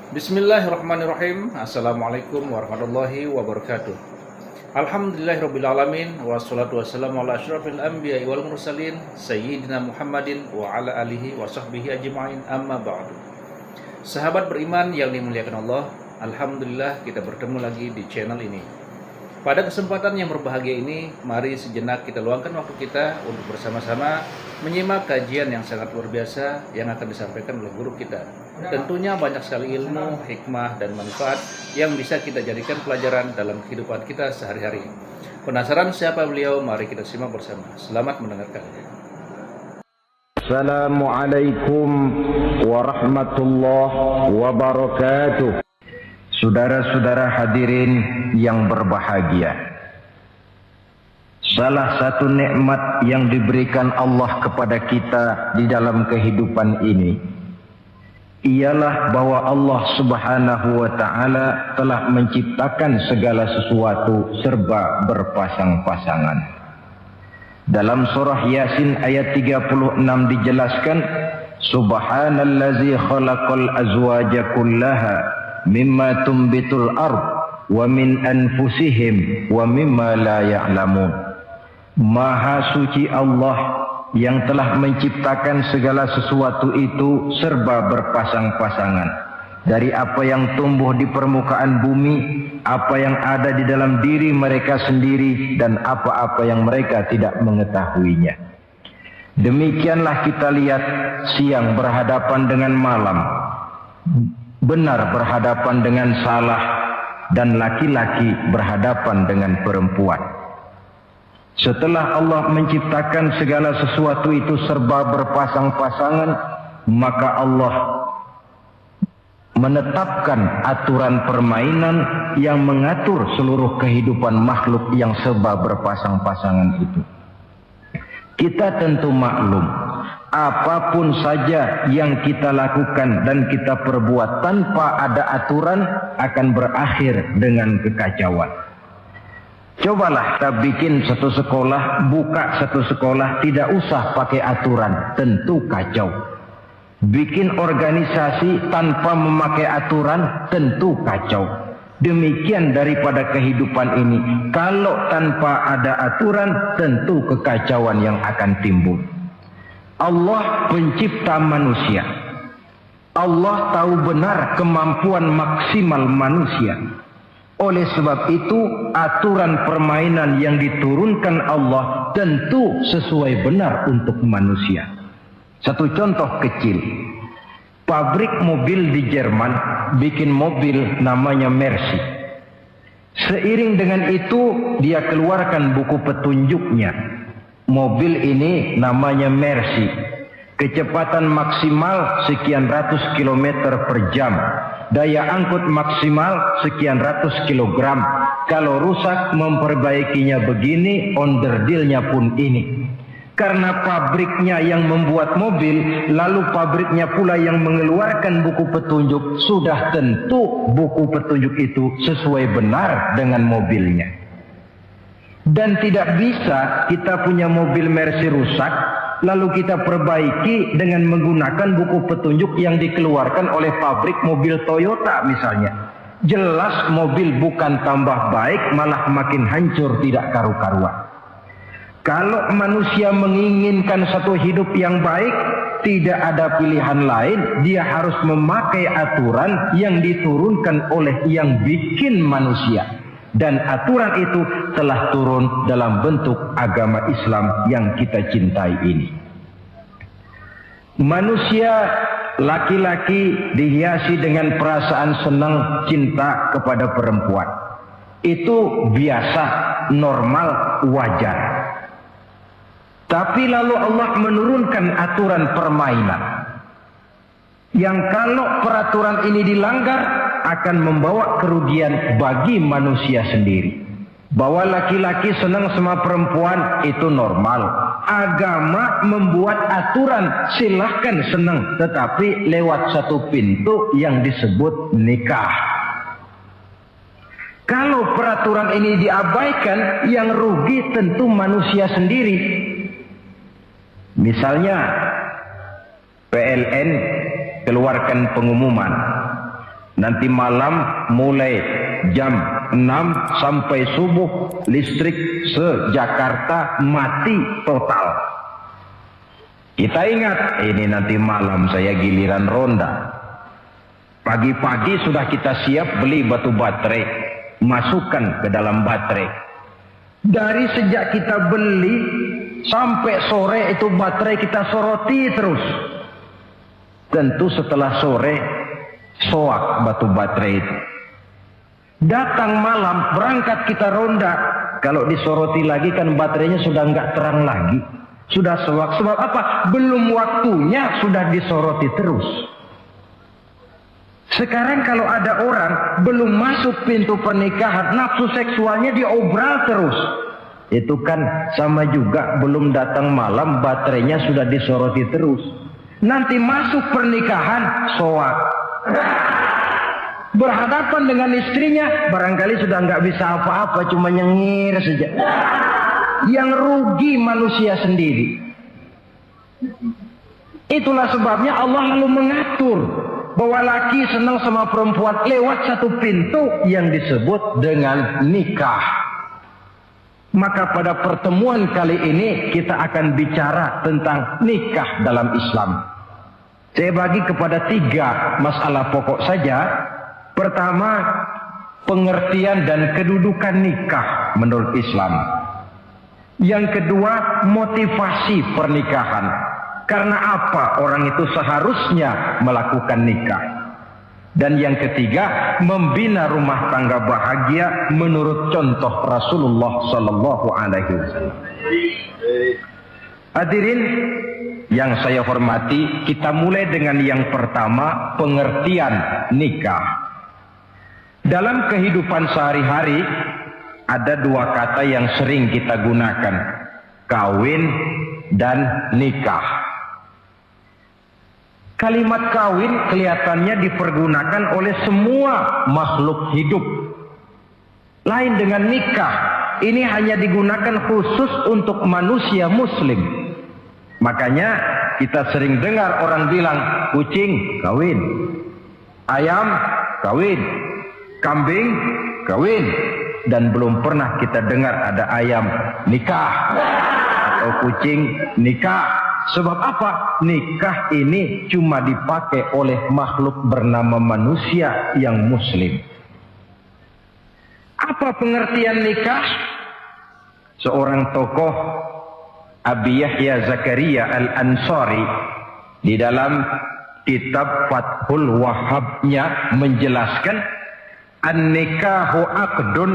Bismillahirrahmanirrahim. Assalamualaikum warahmatullahi wabarakatuh. Alhamdulillahirrabbilalamin. Wassalatu wassalamu ala asyrafil anbiya wal mursalin Sayyidina Muhammadin wa ala alihi wa sahbihi ajma'in, amma ba'du. Sahabat beriman yang dimuliakan Allah, Alhamdulillah kita bertemu lagi di channel ini. Pada kesempatan yang berbahagia ini, mari sejenak kita luangkan waktu kita untuk bersama-sama menyimak kajian yang sangat luar biasa yang akan disampaikan oleh guru kita. Tentunya banyak sekali ilmu, hikmah, dan manfaat yang bisa kita jadikan pelajaran dalam kehidupan kita sehari-hari. Penasaran siapa beliau? Mari kita simak bersama. Selamat mendengarkan. Assalamualaikum warahmatullahi wabarakatuh. Saudara-saudara hadirin yang berbahagia, salah satu nikmat yang diberikan Allah kepada kita di dalam kehidupan ini ialah bahwa Allah Subhanahu wa taala telah menciptakan segala sesuatu serba berpasang-pasangan. Dalam surah Yasin ayat 36 dijelaskan, Subhanallazi khalaqal azwaja kullaha mimma tumbitul ard wa min anfusihim wa mimma la ya'lamun. Maha suci Allah yang telah menciptakan segala sesuatu itu serba berpasang-pasangan, dari apa yang tumbuh di permukaan bumi, apa yang ada di dalam diri mereka sendiri, dan apa-apa yang mereka tidak mengetahuinya. Demikianlah kita lihat siang berhadapan dengan malam, benar berhadapan dengan salah, dan laki-laki berhadapan dengan perempuan. Setelah Allah menciptakan segala sesuatu itu serba berpasang-pasangan, maka Allah menetapkan aturan permainan yang mengatur seluruh kehidupan makhluk yang serba berpasang-pasangan itu. Kita tentu maklum, apapun saja yang kita lakukan dan kita perbuat tanpa ada aturan akan berakhir dengan kekacauan. Cobalah kita bikin satu sekolah, buka satu sekolah, tidak usah pakai aturan, tentu kacau. Bikin organisasi tanpa memakai aturan, tentu kacau. Demikian daripada kehidupan ini, kalau tanpa ada aturan, tentu kekacauan yang akan timbul. Allah pencipta manusia. Allah tahu benar kemampuan maksimal manusia. Oleh sebab itu, aturan permainan yang diturunkan Allah tentu sesuai benar untuk manusia. Satu contoh kecil. Pabrik mobil di Jerman bikin mobil namanya Mercy. Seiring dengan itu, dia keluarkan buku petunjuknya. Mobil ini namanya Mercy. Kecepatan maksimal sekian ratus kilometer per jam. Daya angkut maksimal sekian ratus kilogram. Kalau rusak memperbaikinya begini, onderdilnya pun ini. Karena pabriknya yang membuat mobil, lalu pabriknya pula yang mengeluarkan buku petunjuk, sudah tentu buku petunjuk itu sesuai benar dengan mobilnya. Dan tidak bisa kita punya mobil Mercy rusak, lalu kita perbaiki dengan menggunakan buku petunjuk yang dikeluarkan oleh pabrik mobil Toyota misalnya. Jelas mobil bukan tambah baik, malah makin hancur tidak karu-karuan. Kalau manusia menginginkan satu hidup yang baik, tidak ada pilihan lain, dia harus memakai aturan yang diturunkan oleh yang bikin manusia. Dan aturan itu telah turun dalam bentuk agama Islam yang kita cintai ini. Manusia laki-laki dihiasi dengan perasaan senang cinta kepada perempuan. Itu biasa, normal, wajar. Tapi lalu Allah menurunkan aturan permainan yang kalau peraturan ini dilanggar akan membawa kerugian bagi manusia sendiri. Bahwa laki-laki senang sama perempuan itu normal. Agama membuat aturan silahkan senang, tetapi lewat satu pintu yang disebut nikah. Kalau peraturan ini diabaikan, yang rugi tentu manusia sendiri. Misalnya PLN keluarkan pengumuman, Nanti malam mulai jam 6 sampai subuh listrik se-Jakarta mati total. Kita ingat, ini nanti malam saya giliran ronda. Pagi-pagi sudah kita siap beli batu baterai, masukkan ke dalam baterai. Dari sejak kita beli sampai sore itu baterai kita soroti terus. Tentu setelah sore soak batu baterai itu. Datang malam berangkat kita ronda, kalau disoroti lagi kan baterainya sudah nggak terang lagi, sudah soak. Sebab apa? Belum waktunya sudah disoroti terus. Sekarang kalau ada orang belum masuk pintu pernikahan, nafsu seksualnya diobral terus. Itu kan sama juga belum datang malam baterainya sudah disoroti terus. Nanti masuk pernikahan soak. Berhadapan dengan istrinya barangkali sudah nggak bisa apa-apa, cuma nyengir saja. Yang rugi manusia sendiri. Itulah sebabnya Allah lalu mengatur bahwa laki senang sama perempuan lewat satu pintu yang disebut dengan nikah. Maka pada pertemuan kali ini kita akan bicara tentang nikah dalam Islam. Saya bagi kepada 3 masalah pokok saja. Pertama, pengertian dan kedudukan nikah menurut Islam. Yang kedua, motivasi pernikahan. Karena apa orang itu seharusnya melakukan nikah. Dan yang ketiga, membina rumah tangga bahagia menurut contoh Rasulullah Sallallahu Alaihi Wasallam. Hadirin yang saya hormati, kita mulai dengan yang pertama, pengertian nikah. Dalam kehidupan sehari-hari ada 2 kata yang sering kita gunakan, kawin dan nikah. Kalimat kawin kelihatannya dipergunakan oleh semua makhluk hidup. Lain dengan nikah, ini hanya digunakan khusus untuk manusia muslim. Makanya kita sering dengar orang bilang, kucing kawin, ayam kawin, kambing kawin, dan belum pernah kita dengar ada ayam nikah atau kucing nikah. Sebab apa? Nikah ini cuma dipakai oleh makhluk bernama manusia yang muslim. Apa pengertian nikah? Seorang tokoh, Abi Yahya Zakaria Al-Ansari, di dalam kitab Fathul Wahhabnya menjelaskan, an-nikahu aqdun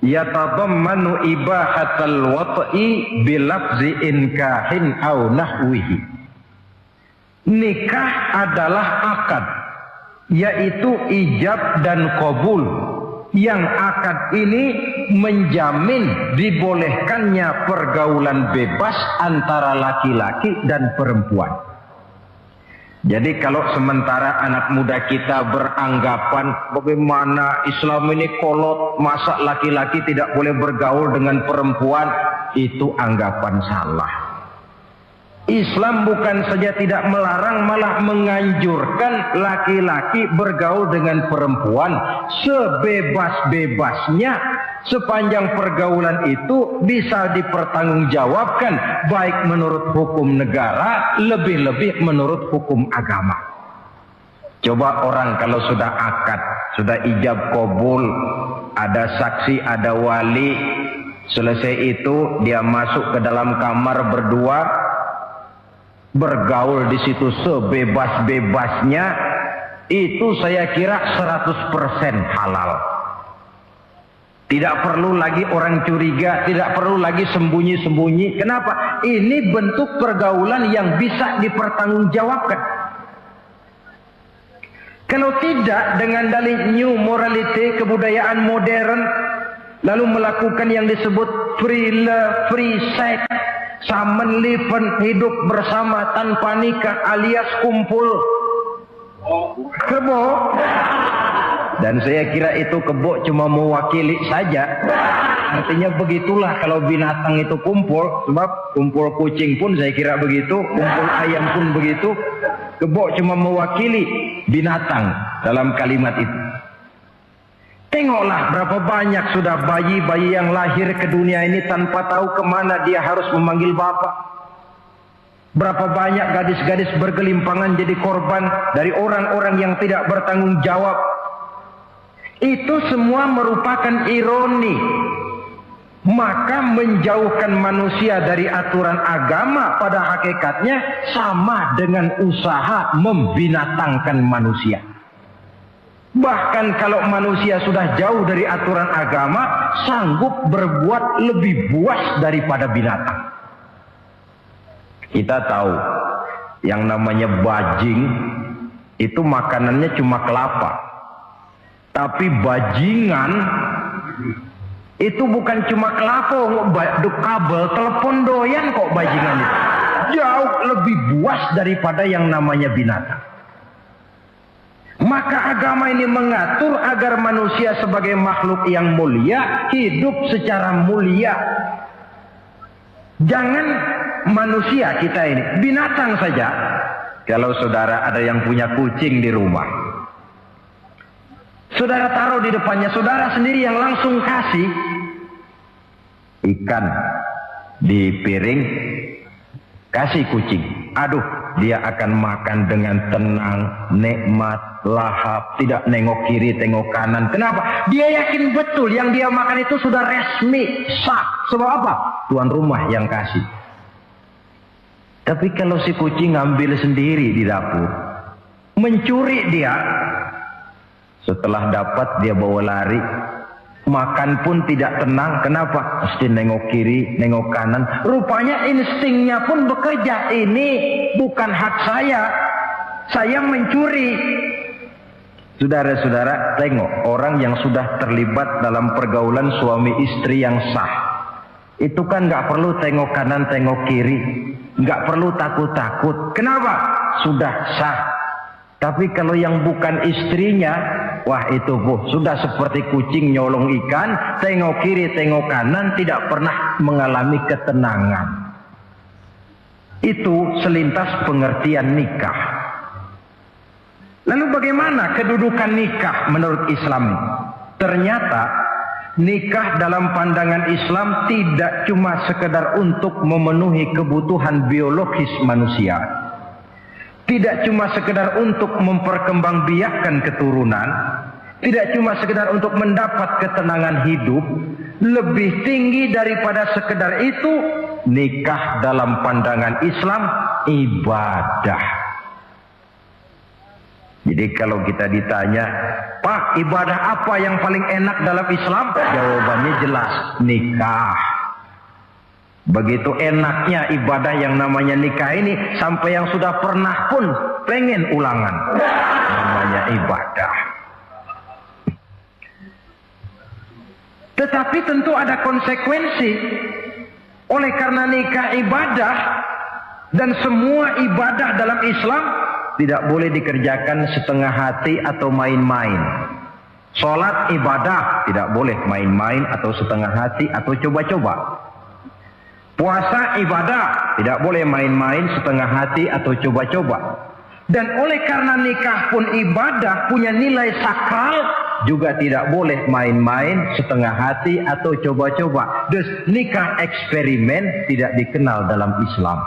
yatadammanu ibahatal wat'i bilafzi inkahin au nahwihi. Nikah adalah akad, yaitu ijab dan qabul, yang akad ini menjamin dibolehkannya pergaulan bebas antara laki-laki dan perempuan. Jadi kalau sementara anak muda kita beranggapan bagaimana Islam ini kolot, masa laki-laki tidak boleh bergaul dengan perempuan, itu anggapan salah. Islam bukan saja tidak melarang, malah menganjurkan laki-laki bergaul dengan perempuan sebebas-bebasnya, sepanjang pergaulan itu bisa dipertanggungjawabkan baik menurut hukum negara, lebih-lebih menurut hukum agama. Coba orang kalau sudah akad, sudah ijab qabul, ada saksi, ada wali, selesai itu dia masuk ke dalam kamar berdua, bergaul di situ sebebas-bebasnya, itu saya kira 100% halal. Tidak perlu lagi orang curiga, tidak perlu lagi sembunyi-sembunyi. Kenapa? Ini bentuk pergaulan yang bisa dipertanggungjawabkan. Kalau tidak, dengan dalih new morality, kebudayaan modern, lalu melakukan yang disebut free love, free sex, samenleven, hidup bersama tanpa nikah alias kumpul kebo. Dan saya kira itu kebo cuma mewakili saja. Artinya begitulah kalau binatang itu kumpul. Sebab kumpul kucing pun saya kira begitu, kumpul ayam pun begitu. Kebo cuma mewakili binatang. dalam kalimat itu. Tengoklah berapa banyak sudah bayi-bayi yang lahir ke dunia ini tanpa tahu kemana dia harus memanggil bapak. Berapa banyak gadis-gadis bergelimpangan jadi korban dari orang-orang yang tidak bertanggung jawab. Itu semua merupakan ironi. Maka menjauhkan manusia dari aturan agama pada hakikatnya sama dengan usaha membinatangkan manusia. Bahkan kalau manusia sudah jauh dari aturan agama, sanggup berbuat lebih buas daripada binatang. Kita tahu yang namanya bajing itu makanannya cuma kelapa. Tapi bajingan itu bukan cuma kelapa, kabel telepon doyan kok bajingan itu. Jauh lebih buas daripada yang namanya binatang. Maka agama ini mengatur agar manusia sebagai makhluk yang mulia hidup secara mulia. Jangan manusia kita ini, binatang saja. Kalau saudara ada yang punya kucing di rumah, saudara taruh di depannya, saudara sendiri yang langsung kasih ikan di piring, kasih kucing. Aduh, dia akan makan dengan tenang, nikmat, lahap, tidak nengok kiri, tengok kanan. Kenapa? Dia yakin betul yang dia makan itu sudah resmi, sah. Sebab apa? Tuan rumah yang kasih. Tapi kalau si kucing ngambil sendiri di dapur, mencuri dia, setelah dapat dia bawa lari, makan pun tidak tenang. Kenapa? Mesti nengok kiri, nengok kanan. Rupanya instingnya pun bekerja. Ini bukan hak saya mencuri. Saudara-saudara, tengok orang yang sudah terlibat dalam pergaulan suami istri yang sah. Itu kan nggak perlu tengok kanan, tengok kiri, nggak perlu takut-takut. Kenapa? Sudah sah. Tapi kalau yang bukan istrinya, wah itu sudah seperti kucing nyolong ikan, tengok kiri, tengok kanan, tidak pernah mengalami ketenangan. Itu selintas pengertian nikah. Lalu bagaimana kedudukan nikah menurut Islam? Ternyata nikah dalam pandangan Islam tidak cuma sekedar untuk memenuhi kebutuhan biologis manusia. Tidak cuma sekedar untuk memperkembangbiakkan keturunan. Tidak cuma sekedar untuk mendapat ketenangan hidup. Lebih tinggi daripada sekedar itu, nikah dalam pandangan Islam ibadah. Jadi kalau kita ditanya, Pak, ibadah apa yang paling enak dalam Islam? Jawabannya jelas, nikah. Begitu enaknya ibadah yang namanya nikah ini, sampai yang sudah pernah pun pengen ulangan. Namanya ibadah. Tetapi tentu ada konsekuensi. Oleh karena nikah ibadah, dan semua ibadah dalam Islam tidak boleh dikerjakan setengah hati atau main-main. Sholat ibadah, tidak boleh main-main atau setengah hati atau coba-coba. Puasa ibadah, tidak boleh main-main, setengah hati atau coba-coba. Dan oleh karena nikah pun ibadah, punya nilai sakral, juga tidak boleh main-main, setengah hati atau coba-coba. Dus nikah eksperimen tidak dikenal dalam Islam.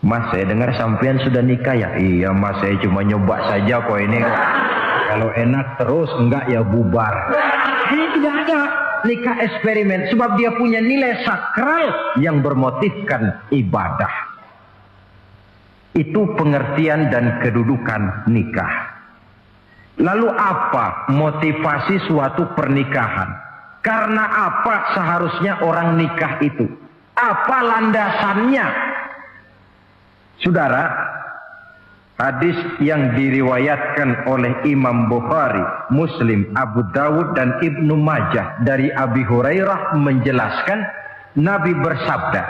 Mas, saya dengar sampean sudah nikah ya? Iya mas, saya cuma nyoba saja kok ini. Kalau enak terus, enggak ya bubar. Ini tidak ada nikah eksperimen, sebab dia punya nilai sakral yang bermotifkan ibadah. Itu pengertian dan kedudukan nikah. Lalu apa motivasi suatu pernikahan? Karena apa seharusnya orang nikah itu? Apa landasannya? Saudara, hadis yang diriwayatkan oleh Imam Bukhari, Muslim, Abu Dawud dan Ibnu Majah dari Abi Hurairah menjelaskan Nabi bersabda,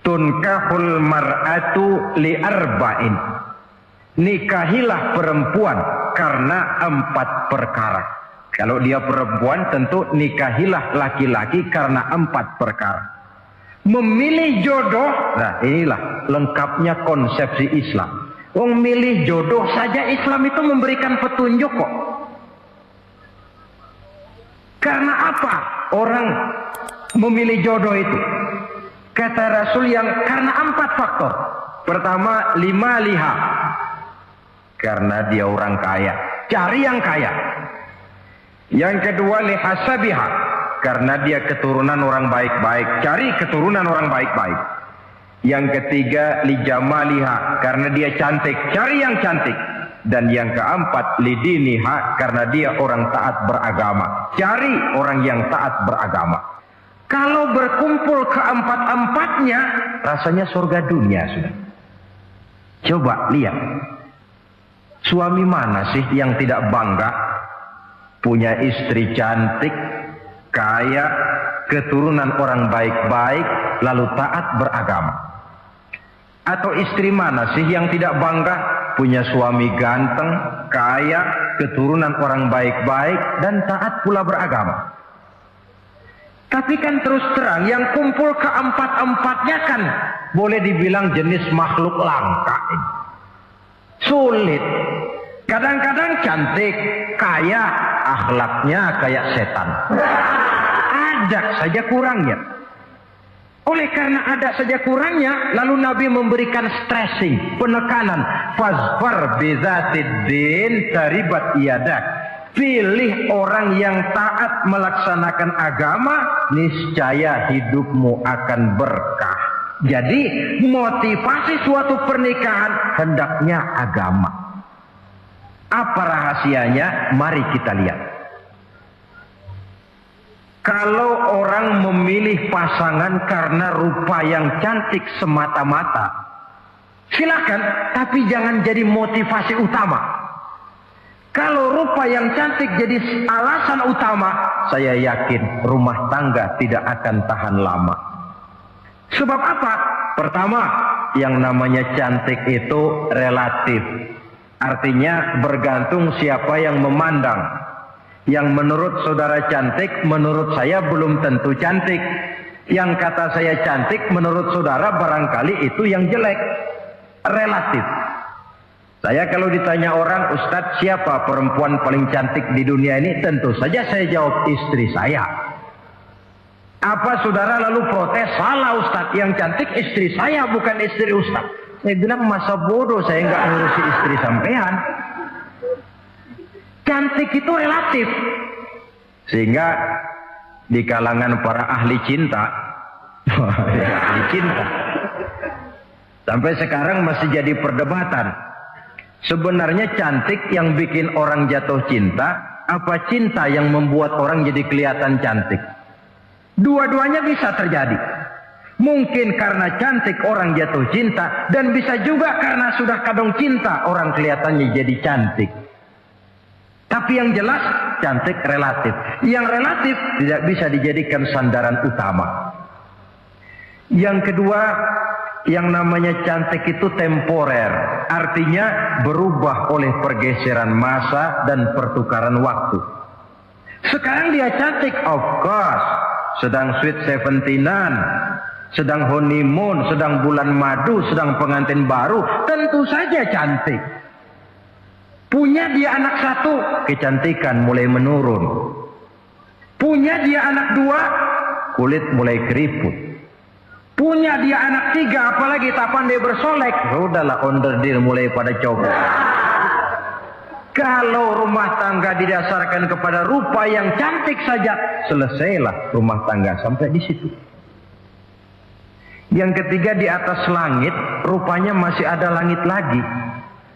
"Tunkahul mar'atu li arba'in." Nikahilah perempuan karena 4 perkara. Kalau dia perempuan tentu nikahilah laki-laki karena 4 perkara. Memilih jodoh, nah inilah lengkapnya konsepsi Islam. Wong milih jodoh saja Islam itu memberikan petunjuk kok. Karena apa orang memilih jodoh itu? Kata Rasul karena 4 faktor. Pertama, lima liha. Karena dia orang kaya, cari yang kaya. Yang kedua, lihasabiha. Karena dia keturunan orang baik-baik, cari keturunan orang baik-baik. Yang ketiga, lijamaliha, karena dia cantik, cari yang cantik. Dan yang keempat, lidiniha, karena dia orang taat beragama, cari orang yang taat beragama. Kalau berkumpul keempat-empatnya, rasanya surga dunia sudah. Coba lihat, suami mana sih yang tidak bangga punya istri cantik, kaya, keturunan orang baik-baik, lalu taat beragama? Atau istri mana sih yang tidak bangga punya suami ganteng, kaya, keturunan orang baik-baik, dan taat pula beragama? Tapi kan terus terang yang kumpul keempat-empatnya kan boleh dibilang jenis makhluk langka ini. Sulit. Kadang-kadang cantik, kaya, akhlaknya kayak setan. Ada saja kurangnya. Oleh karena ada saja kurangnya, lalu Nabi memberikan stressing, penekanan. Fazfar bizatiddin taribat iyadak. Pilih orang yang taat melaksanakan agama, niscaya hidupmu akan berkah. Jadi motivasi suatu pernikahan hendaknya agama. Apa rahasianya? Mari kita lihat. Kalau orang memilih pasangan karena rupa yang cantik semata-mata, silakan, tapi jangan jadi motivasi utama. Kalau rupa yang cantik jadi alasan utama, saya yakin rumah tangga tidak akan tahan lama. Sebab apa? Pertama, yang namanya cantik itu relatif. Artinya bergantung siapa yang memandang. Yang menurut saudara cantik, menurut saya belum tentu cantik. Yang kata saya cantik, menurut saudara barangkali itu yang jelek. Relatif. Saya kalau ditanya orang, Ustadz siapa perempuan paling cantik di dunia ini? Tentu saja saya jawab istri saya. Apa saudara lalu protes? Salah Ustadz, yang cantik istri saya bukan istri Ustadz. Saya bilang masa bodoh, saya nggak ngurusi istri sampean. Cantik itu relatif. Sehingga di kalangan para ahli cinta, ahli cinta, sampai sekarang masih jadi perdebatan. Sebenarnya cantik yang bikin orang jatuh cinta, apa cinta yang membuat orang jadi kelihatan cantik? Dua-duanya bisa terjadi. Mungkin karena cantik orang jatuh cinta, dan bisa juga karena sudah kadung cinta orang kelihatannya jadi cantik. Tapi yang jelas cantik relatif. Yang relatif tidak bisa dijadikan sandaran utama. Yang kedua, yang namanya cantik itu temporer. Artinya berubah oleh pergeseran masa dan pertukaran waktu. Sekarang dia cantik, of course. Sedang sweet 17-an, sedang honeymoon, sedang bulan madu, sedang pengantin baru. Tentu saja cantik. Punya dia anak satu, kecantikan mulai menurun. Punya dia anak dua, kulit mulai keriput. Punya dia anak tiga, apalagi tak pandai bersolek, udahlah onderdeal mulai pada copot. Kalau rumah tangga didasarkan kepada rupa yang cantik saja, selesailah rumah tangga sampai di situ. Yang ketiga, di atas langit, rupanya masih ada langit lagi.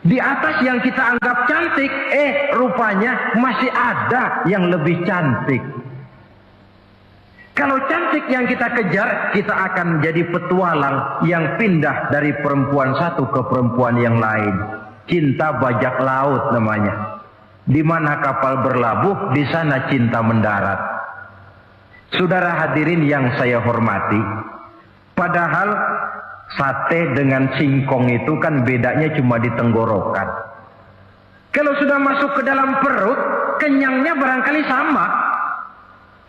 Di atas yang kita anggap cantik, rupanya masih ada yang lebih cantik. Kalau cantik yang kita kejar, kita akan jadi petualang yang pindah dari perempuan satu ke perempuan yang lain. Cinta bajak laut namanya. Di mana kapal berlabuh, di sana cinta mendarat. Saudara hadirin yang saya hormati, padahal sate dengan singkong itu kan bedanya cuma di tenggorokan. Kalau sudah masuk ke dalam perut, kenyangnya barangkali sama.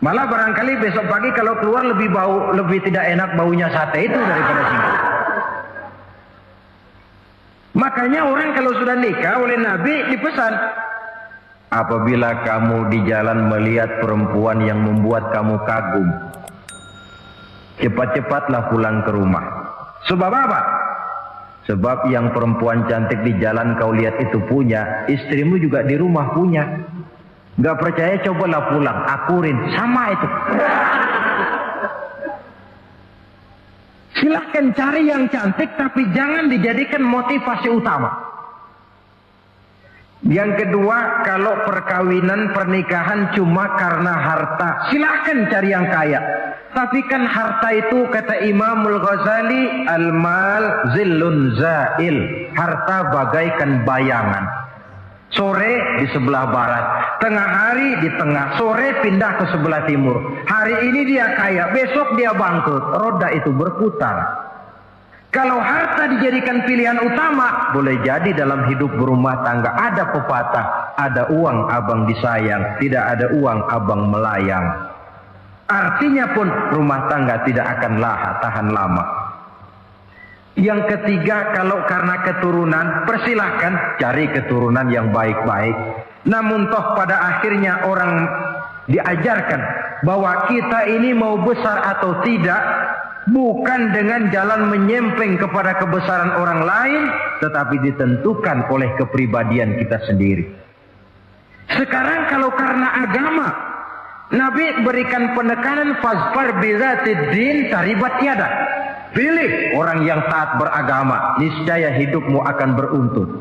Malah barangkali besok pagi kalau keluar lebih tidak enak baunya sate itu daripada singkong. Maka Makanya orang kalau sudah nikah oleh Nabi dipesan, apabila kamu di jalan melihat perempuan yang membuat kamu kagum, cepat-cepatlah pulang ke rumah. Sebab apa? Sebab yang perempuan cantik di jalan kau lihat itu punya, istrimu juga di rumah punya. Gak percaya cobalah pulang, akurin, sama itu. Silahkan cari yang cantik, tapi jangan dijadikan motivasi utama. Yang kedua, kalau perkawinan pernikahan cuma karena harta, silahkan cari yang kaya. Tapi kan harta itu, kata Imamul Ghazali, al-mal zillun zail, harta bagaikan bayangan. Sore di sebelah barat, tengah hari di tengah, sore pindah ke sebelah timur. Hari ini dia kaya, besok dia bangkrut. Roda itu berputar. Kalau harta dijadikan pilihan utama, boleh jadi dalam hidup berumah tangga ada pepatah, ada uang abang disayang, tidak ada uang abang melayang. Artinya pun rumah tangga tidak akan tahan lama. Yang ketiga, kalau karena keturunan, persilahkan cari keturunan yang baik-baik. Namun toh pada akhirnya orang diajarkan bahwa kita ini mau besar atau tidak, bukan dengan jalan menyempeng kepada kebesaran orang lain, tetapi ditentukan oleh kepribadian kita sendiri. Sekarang kalau karena agama, Nabi berikan penekanan fazfar bizatid din taribat yada. Pilih orang yang taat beragama, niscaya hidupmu akan beruntun.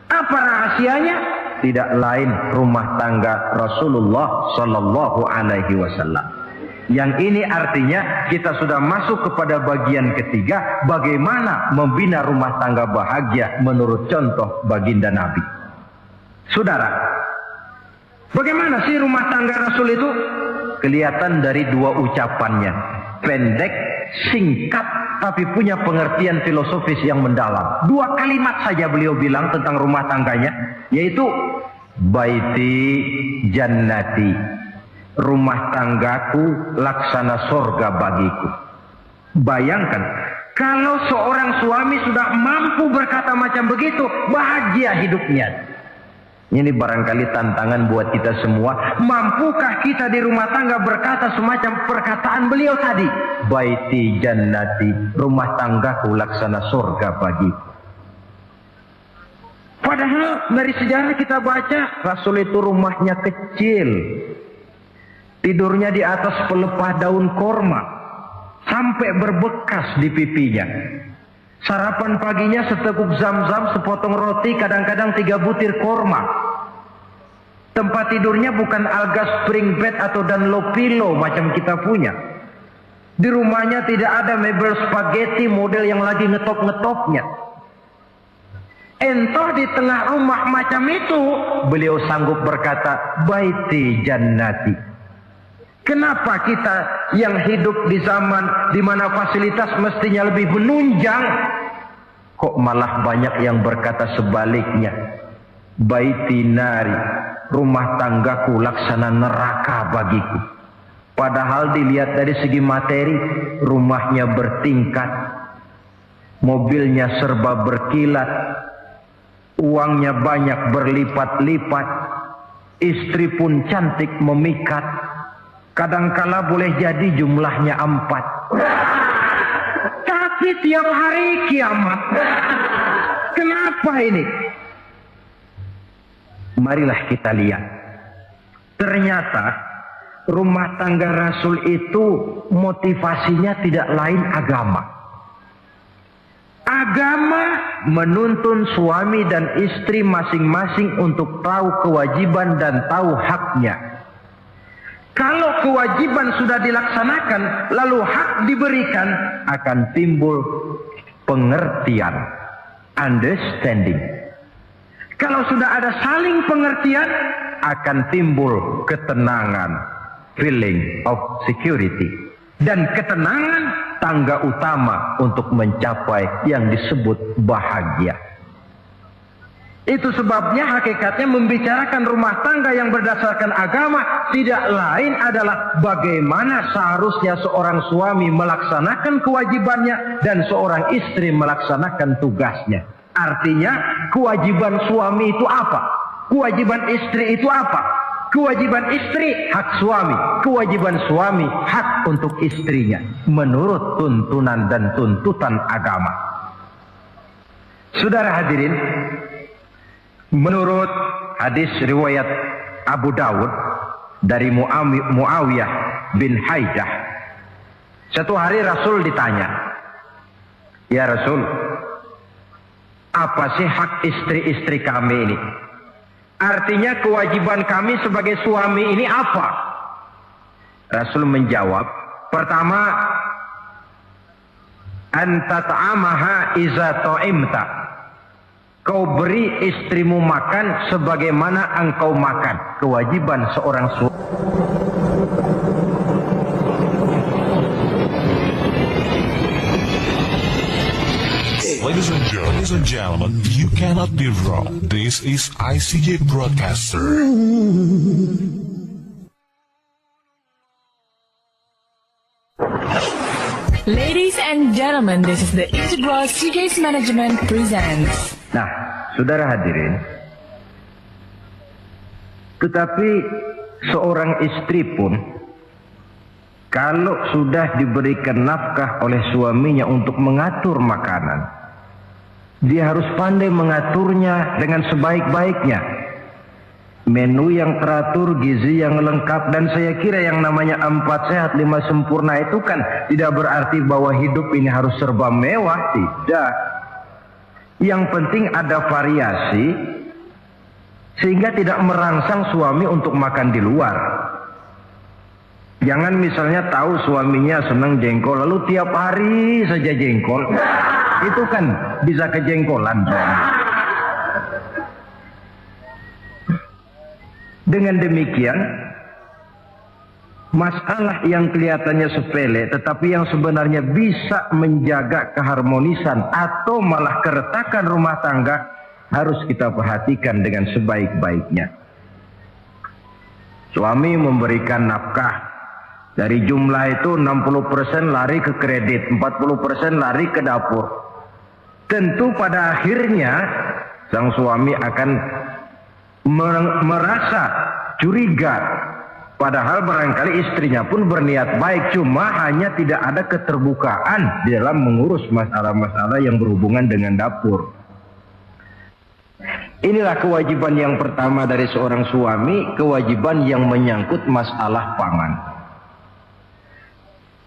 Apa rahasianya? Tidak lain rumah tangga Rasulullah Sallallahu Alaihi Wasallam. Yang ini artinya kita sudah masuk kepada bagian ketiga, bagaimana membina rumah tangga bahagia menurut contoh baginda Nabi. Saudara, bagaimana sih rumah tangga Rasul itu? Kelihatan dari dua ucapannya, pendek, singkat, tapi punya pengertian filosofis yang mendalam. Dua kalimat saja beliau bilang tentang rumah tangganya, yaitu baiti jannati, rumah tanggaku laksana sorga bagiku. Bayangkan, kalau seorang suami sudah mampu berkata macam begitu, bahagia hidupnya. Ini barangkali tantangan buat kita semua. Mampukah kita di rumah tangga berkata semacam perkataan beliau tadi? Baiti jannati, rumah tanggaku laksana surga bagiku. Padahal dari sejarah kita baca, Rasul itu rumahnya kecil. Tidurnya di atas pelepah daun korma, sampai berbekas di pipinya. Sarapan paginya seteguk zam-zam, sepotong roti, kadang-kadang 3 butir korma. Tempat tidurnya bukan alga spring bed atau Dunlop pillow macam kita punya. Di rumahnya tidak ada mebel spaghetti model yang lagi ngetop-ngetopnya. Entah di tengah rumah macam itu, beliau sanggup berkata, baiti jannati. Kenapa kita yang hidup di zaman di mana fasilitas mestinya lebih menunjang, kok malah banyak yang berkata sebaliknya? Baiti nari, rumah tanggaku laksana neraka bagiku. Padahal dilihat dari segi materi, rumahnya bertingkat, mobilnya serba berkilat, uangnya banyak berlipat-lipat, istri pun cantik memikat. Kadangkala boleh jadi jumlahnya 4. Tapi tiap hari kiamat. Kenapa ini? Marilah kita lihat. Ternyata rumah tangga Rasul itu motivasinya tidak lain agama. Agama menuntun suami dan istri masing-masing untuk tahu kewajiban dan tahu haknya. Kalau kewajiban sudah dilaksanakan, lalu hak diberikan, akan timbul pengertian, understanding. Kalau sudah ada saling pengertian, akan timbul ketenangan, feeling of security. Dan ketenangan tangga utama untuk mencapai yang disebut bahagia. Itu sebabnya hakikatnya membicarakan rumah tangga yang berdasarkan agama tidak lain adalah bagaimana seharusnya seorang suami melaksanakan kewajibannya dan seorang istri melaksanakan tugasnya. Artinya kewajiban suami itu apa? Kewajiban istri itu apa? Kewajiban istri hak suami, kewajiban suami hak untuk istrinya menurut tuntunan dan tuntutan agama. Saudara hadirin, menurut hadis riwayat Abu Dawud dari Muawiyah bin Haidah, satu hari Rasul ditanya, "Ya Rasul, apa sih hak istri-istri kami ini? Artinya kewajiban kami sebagai suami ini apa?" Rasul menjawab, pertama, anta ta'amaha iza ta'imta. Kau beri istrimu makan sebagaimana engkau makan. Kewajiban seorang suami. Ladies and gentlemen, you cannot be wrong. This is ICJ Broadcaster. Ladies and gentlemen, this is the Integral CJ's Management presents. Nah, saudara hadirin, tetapi seorang istri pun kalau sudah diberikan nafkah oleh suaminya untuk mengatur makanan, dia harus pandai mengaturnya dengan sebaik-baiknya. Menu yang teratur, gizi yang lengkap, dan saya kira yang namanya 4 sehat 5 sempurna itu kan tidak berarti bahwa hidup ini harus serba mewah, tidak. Yang penting ada variasi sehingga tidak merangsang suami untuk makan di luar. Jangan misalnya tahu suaminya senang jengkol lalu tiap hari saja jengkol. Itu kan bisa kejengkolan. Dengan demikian, masalah yang kelihatannya sepele tetapi yang sebenarnya bisa menjaga keharmonisan atau malah keretakan rumah tangga harus kita perhatikan dengan sebaik-baiknya. Suami memberikan nafkah, dari jumlah itu 60% lari ke kredit, 40% lari ke dapur. Tentu pada akhirnya sang suami akan merasa curiga, padahal barangkali istrinya pun berniat baik, cuma hanya tidak ada keterbukaan di dalam mengurus masalah-masalah yang berhubungan dengan dapur. Inilah kewajiban yang pertama dari seorang suami, kewajiban yang menyangkut masalah pangan.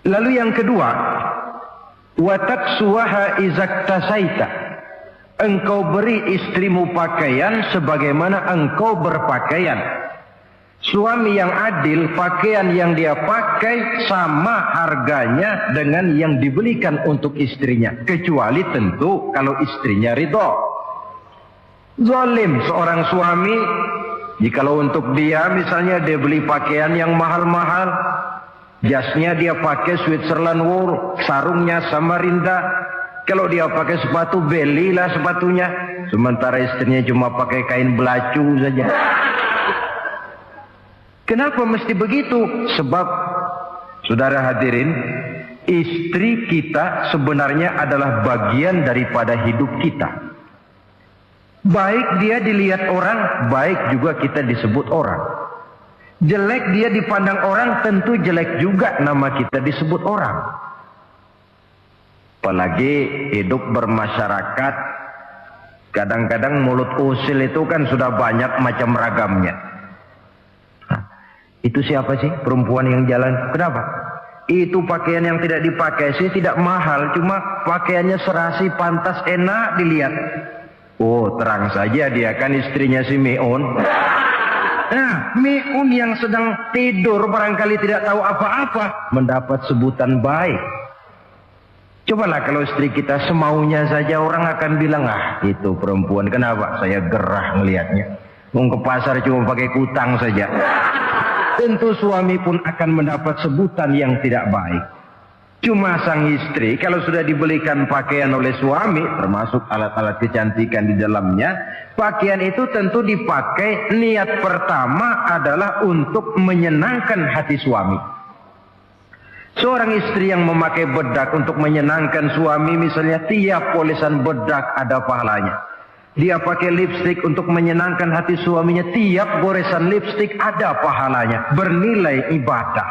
Lalu yang kedua, wataksuwaha izaktasaita. Engkau beri istrimu pakaian sebagaimana engkau berpakaian. Suami yang adil, pakaian yang dia pakai sama harganya dengan yang dibelikan untuk istrinya, kecuali tentu kalau istrinya ridho. Zalim seorang suami jikalau untuk dia misalnya dia beli pakaian yang mahal-mahal, jasnya dia pakai Switzerland wool, sarungnya Samarinda. Kalau dia pakai sepatu, belilah sepatunya. Sementara istrinya cuma pakai kain belacu saja. Kenapa mesti begitu? Sebab, saudara hadirin, istri kita sebenarnya adalah bagian daripada hidup kita. Baik dia dilihat orang, baik juga kita disebut orang. Jelek dia dipandang orang, tentu jelek juga nama kita disebut orang. Apalagi hidup bermasyarakat, kadang-kadang mulut usil itu kan sudah banyak macam ragamnya. Itu siapa sih perempuan yang jalan? Kenapa? Itu pakaian yang tidak dipakai sih tidak mahal, cuma pakaiannya serasi, pantas, enak dilihat. Oh, terang saja dia kan istrinya si Meun. Nah, Meun yang sedang tidur barangkali tidak tahu apa-apa mendapat sebutan baik. Cobalah kalau istri kita semaunya saja, orang akan bilang, ah itu perempuan, kenapa? Saya gerah ngelihatnya. Mau ke pasar cuma pakai kutang saja. Tentu suami pun akan mendapat sebutan yang tidak baik. Cuma sang istri kalau sudah dibelikan pakaian oleh suami, termasuk alat-alat kecantikan di dalamnya, pakaian itu tentu dipakai niat pertama adalah untuk menyenangkan hati suami. Seorang istri yang memakai bedak untuk menyenangkan suami misalnya, tiap polesan bedak ada pahalanya. Dia pakai lipstik untuk menyenangkan hati suaminya, tiap goresan lipstik ada pahalanya, bernilai ibadah.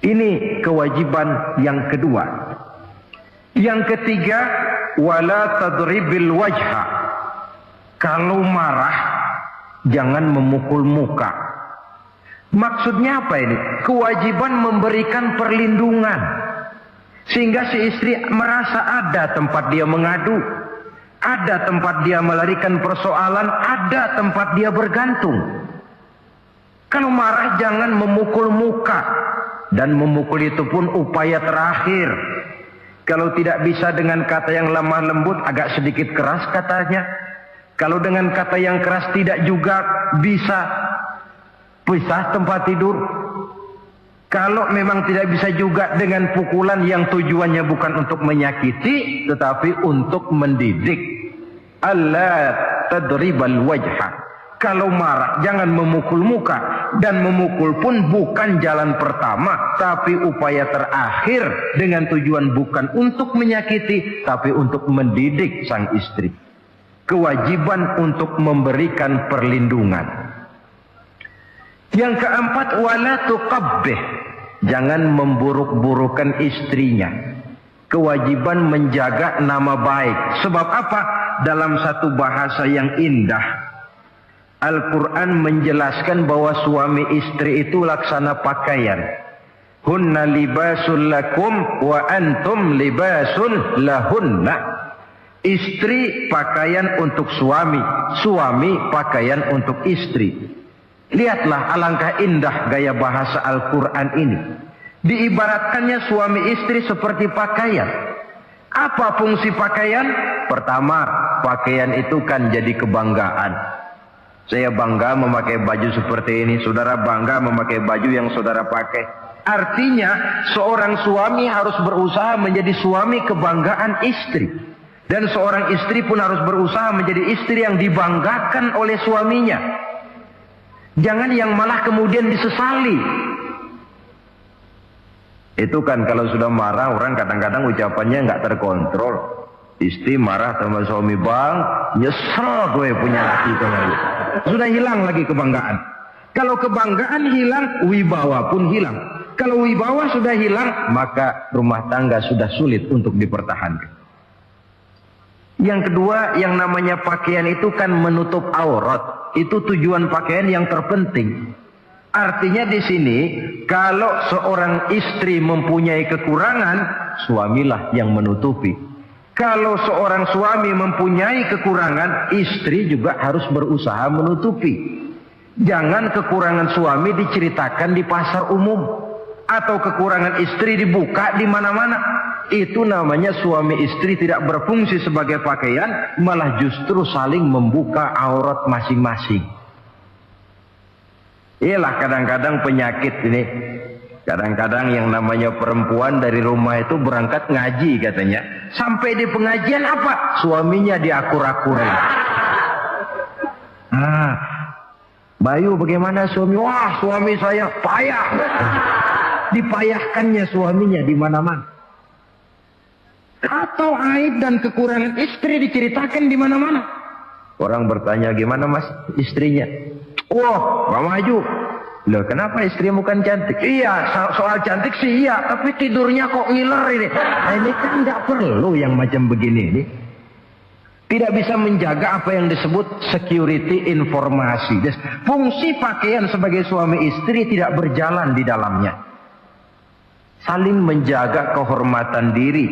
Ini kewajiban yang kedua. Yang ketiga, wala tadribil wajha. Kalau marah, jangan memukul muka. Maksudnya apa ini? Kewajiban memberikan perlindungan. Sehingga si istri merasa ada tempat dia mengadu, ada tempat dia melarikan persoalan, ada tempat dia bergantung. Kalau marah jangan memukul muka. Dan memukul itu pun upaya terakhir. Kalau tidak bisa dengan kata yang lemah lembut, agak sedikit keras katanya. Kalau dengan kata yang keras tidak juga bisa pisah tempat tidur. Kalau memang tidak bisa juga dengan pukulan yang tujuannya bukan untuk menyakiti, tetapi untuk mendidik. Allah tadribal wajha. Kalau marah jangan memukul muka. Dan memukul pun bukan jalan pertama, tapi upaya terakhir dengan tujuan bukan untuk menyakiti, tapi untuk mendidik sang istri. Kewajiban untuk memberikan perlindungan. Yang keempat, wala tuqabbih. Jangan memburuk-burukan istrinya. Kewajiban menjaga nama baik. Sebab apa? Dalam satu bahasa yang indah, Al-Quran menjelaskan bahwa suami istri itu laksana pakaian. Hunna libasul lakum wa antum libasun lahunna. Istri pakaian untuk suami, suami pakaian untuk istri. Lihatlah alangkah indah gaya bahasa Al-Quran ini. Diibaratkannya suami istri seperti pakaian. Apa fungsi pakaian? Pertama, pakaian itu kan jadi kebanggaan. Saya bangga memakai baju seperti ini. Saudara bangga memakai baju yang saudara pakai. Artinya seorang suami harus berusaha menjadi suami kebanggaan istri. Dan seorang istri pun harus berusaha menjadi istri yang dibanggakan oleh suaminya. Jangan yang malah kemudian disesali. Itu kan kalau sudah marah orang kadang-kadang ucapannya nggak terkontrol. Istri marah sama suami, bang, nyesel gue punya laki kemarin. Sudah hilang lagi kebanggaan. Kalau kebanggaan hilang, wibawa pun hilang. Kalau wibawa sudah hilang, maka rumah tangga sudah sulit untuk dipertahankan. Yang kedua, yang namanya pakaian itu kan menutup aurat. Itu tujuan pakaian yang terpenting. Artinya di sini, kalau seorang istri mempunyai kekurangan, suamilah yang menutupi. Kalau seorang suami mempunyai kekurangan, istri juga harus berusaha menutupi. Jangan kekurangan suami diceritakan di pasar umum. Atau kekurangan istri dibuka di mana-mana. Itu namanya suami istri tidak berfungsi sebagai pakaian, malah justru saling membuka aurat masing-masing. Iyalah kadang-kadang penyakit ini. Kadang-kadang yang namanya perempuan dari rumah itu berangkat ngaji katanya. Sampai di pengajian apa? Suaminya diakur-akurin. Bayu bagaimana suami? Wah, suami saya payah. Dipayahkannya suaminya di mana-mana. Atau aib dan kekurangan istri diceritakan di mana-mana. Orang bertanya, gimana mas istrinya? Wah, gak maju. Loh, kenapa istrimu kan cantik? Iya, soal cantik sih iya, tapi tidurnya kok ngiler ini. Nah, ini kan gak perlu yang macam begini ini. Tidak bisa menjaga apa yang disebut security informasi. Fungsi pakaian sebagai suami istri tidak berjalan di dalamnya. Saling menjaga kehormatan diri.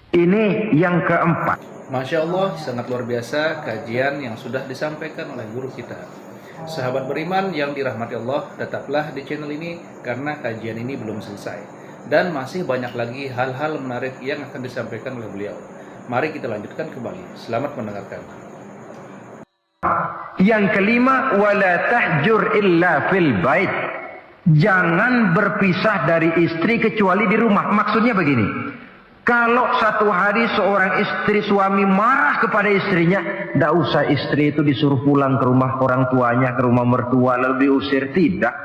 Ini yang keempat. Masya Allah, sangat luar biasa kajian yang sudah disampaikan oleh guru kita. Sahabat beriman yang dirahmati Allah, tetaplah di channel ini karena kajian ini belum selesai. Dan masih banyak lagi hal-hal menarik yang akan disampaikan oleh beliau. Mari kita lanjutkan kembali. Selamat mendengarkan. Yang kelima, wala tahjur illa fil bait. Jangan berpisah dari istri kecuali di rumah. Maksudnya begini. Kalau satu hari seorang istri suami marah kepada istrinya, Tidak usah istri itu disuruh pulang ke rumah orang tuanya, ke rumah mertua lalu diusir. Tidak.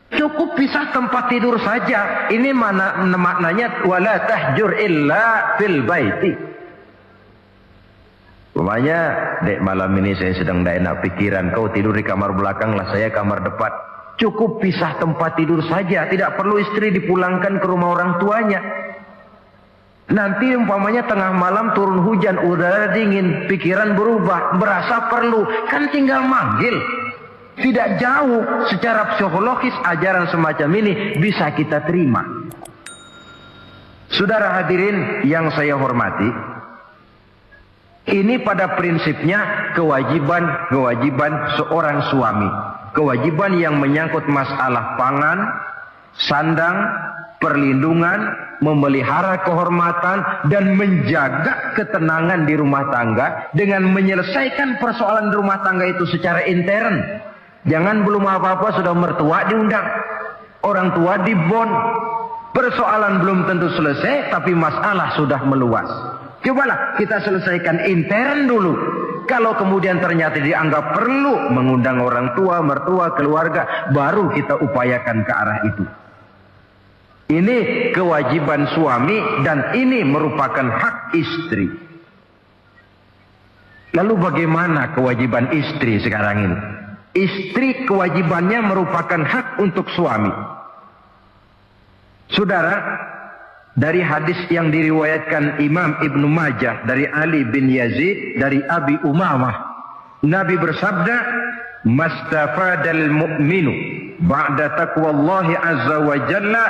Cukup pisah tempat tidur saja. Ini maknanya wala tahjur illa fil baiti. Umpamanya, dek malam ini saya sedang tidak enak pikiran, kau tidur di kamar belakang lah, saya kamar depan. Cukup pisah tempat tidur saja, tidak perlu istri dipulangkan ke rumah orang tuanya. Nanti umpamanya tengah malam turun hujan, udara dingin, pikiran berubah, berasa perlu, kan tinggal manggil. Tidak jauh secara psikologis ajaran semacam ini bisa kita terima. Saudara hadirin yang saya hormati, ini pada prinsipnya kewajiban seorang suami. Kewajiban yang menyangkut masalah pangan, sandang, perlindungan, memelihara kehormatan, dan menjaga ketenangan di rumah tangga dengan menyelesaikan persoalan rumah tangga itu secara intern. Jangan belum apa-apa sudah mertua diundang, orang tua dibon. Persoalan belum tentu selesai, tapi masalah sudah meluas. Cobalah kita selesaikan intern dulu. Kalau kemudian ternyata dianggap perlu mengundang orang tua, mertua, keluarga, baru kita upayakan ke arah itu. Ini kewajiban suami dan ini merupakan hak istri. Lalu bagaimana kewajiban istri sekarang ini? Istri kewajibannya merupakan hak untuk suami. Saudara, dari hadis yang diriwayatkan Imam Ibnu Majah dari Ali bin Yazid dari Abi Umamah, Nabi bersabda, "Mastafadal mu'minu ba'da taqwallahi azza wa jalla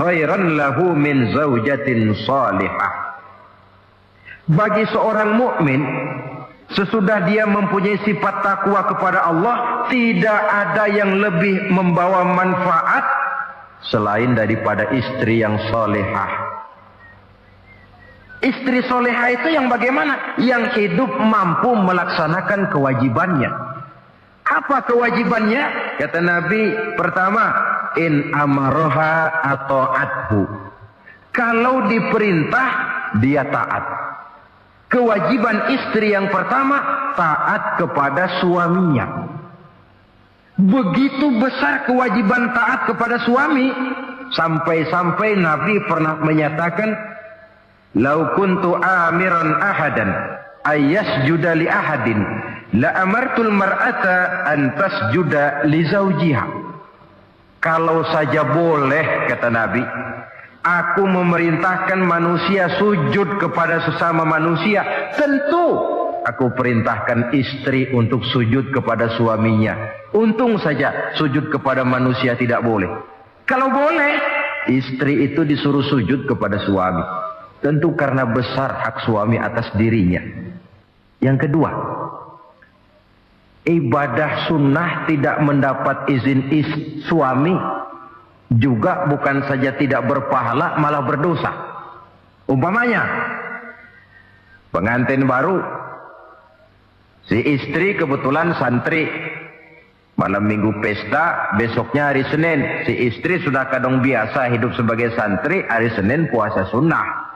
khairan lahu min zaujatin salihah." Bagi seorang mukmin, sesudah dia mempunyai sifat takwa kepada Allah, tidak ada yang lebih membawa manfaat selain daripada istri yang solehah. Istri solehah itu yang bagaimana? Yang hidup mampu melaksanakan kewajibannya. Apa kewajibannya? Kata Nabi, pertama, in amaroha ata'athu. Kalau diperintah, dia taat. Kewajiban istri yang pertama, taat kepada suaminya. Begitu besar kewajiban taat kepada suami, sampai-sampai Nabi pernah menyatakan, "Lau kuntu amiran ahadan ayyasjuda li ahadin la amartul mar'ata an tasjuda li zawjiha." Kalau saja boleh, kata Nabi, aku memerintahkan manusia sujud kepada sesama manusia, tentu aku perintahkan istri untuk sujud kepada suaminya. Untung saja sujud kepada manusia tidak boleh. Kalau boleh, istri itu disuruh sujud kepada suami. Tentu karena besar hak suami atas dirinya. Yang kedua, ibadah sunnah tidak mendapat izin suami juga bukan saja tidak berpahala, malah berdosa. Umpamanya, pengantin baru, si istri kebetulan santri, malam minggu pesta, besoknya hari Senin, si istri sudah kadang biasa hidup sebagai santri, hari Senin puasa sunnah.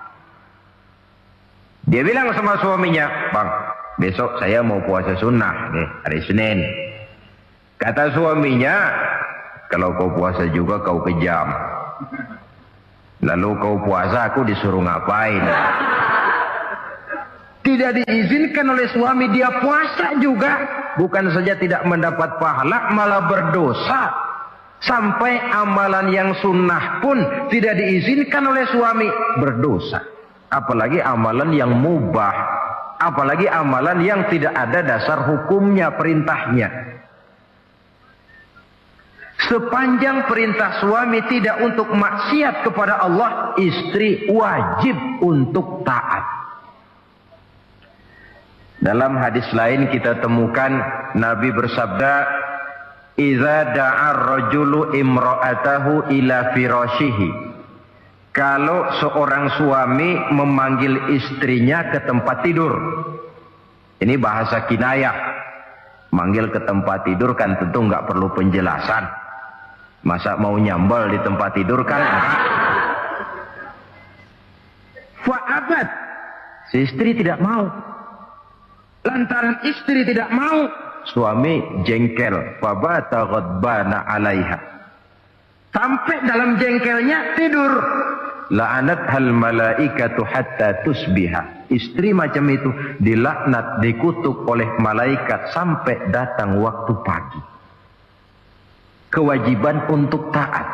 Dia bilang sama suaminya, "Bang, besok saya mau puasa sunnah nih, hari Senin." Kata suaminya, "Kalau kau puasa juga kau kejam. Lalu kau puasa, aku disuruh ngapain?" Tidak diizinkan oleh suami, dia puasa juga. Bukan saja tidak mendapat pahala, malah berdosa. Sampai amalan yang sunnah pun tidak diizinkan oleh suami, berdosa. Apalagi amalan yang mubah, apalagi amalan yang tidak ada dasar hukumnya, perintahnya. Sepanjang perintah suami tidak untuk maksiat kepada Allah, istri wajib untuk taat. Dalam hadis lain kita temukan Nabi bersabda, "Idza da'a ar-rajulu imra'atahu ila firashihi." Kalau seorang suami memanggil istrinya ke tempat tidur. Ini bahasa kinayah. Manggil ke tempat tidur kan tentu nggak perlu penjelasan. Masa mau nyambal di tempat tidur kan? Fa'abat. Si istri tidak mau. Lantaran istri tidak mau, suami jengkel. Fabata ghadbana 'alaiha. Sampai dalam jengkelnya tidur. La'anat hal malaikatu hatta tusbiha. Istri macam itu dilaknat, dikutuk oleh malaikat sampai datang waktu pagi. Kewajiban untuk taat.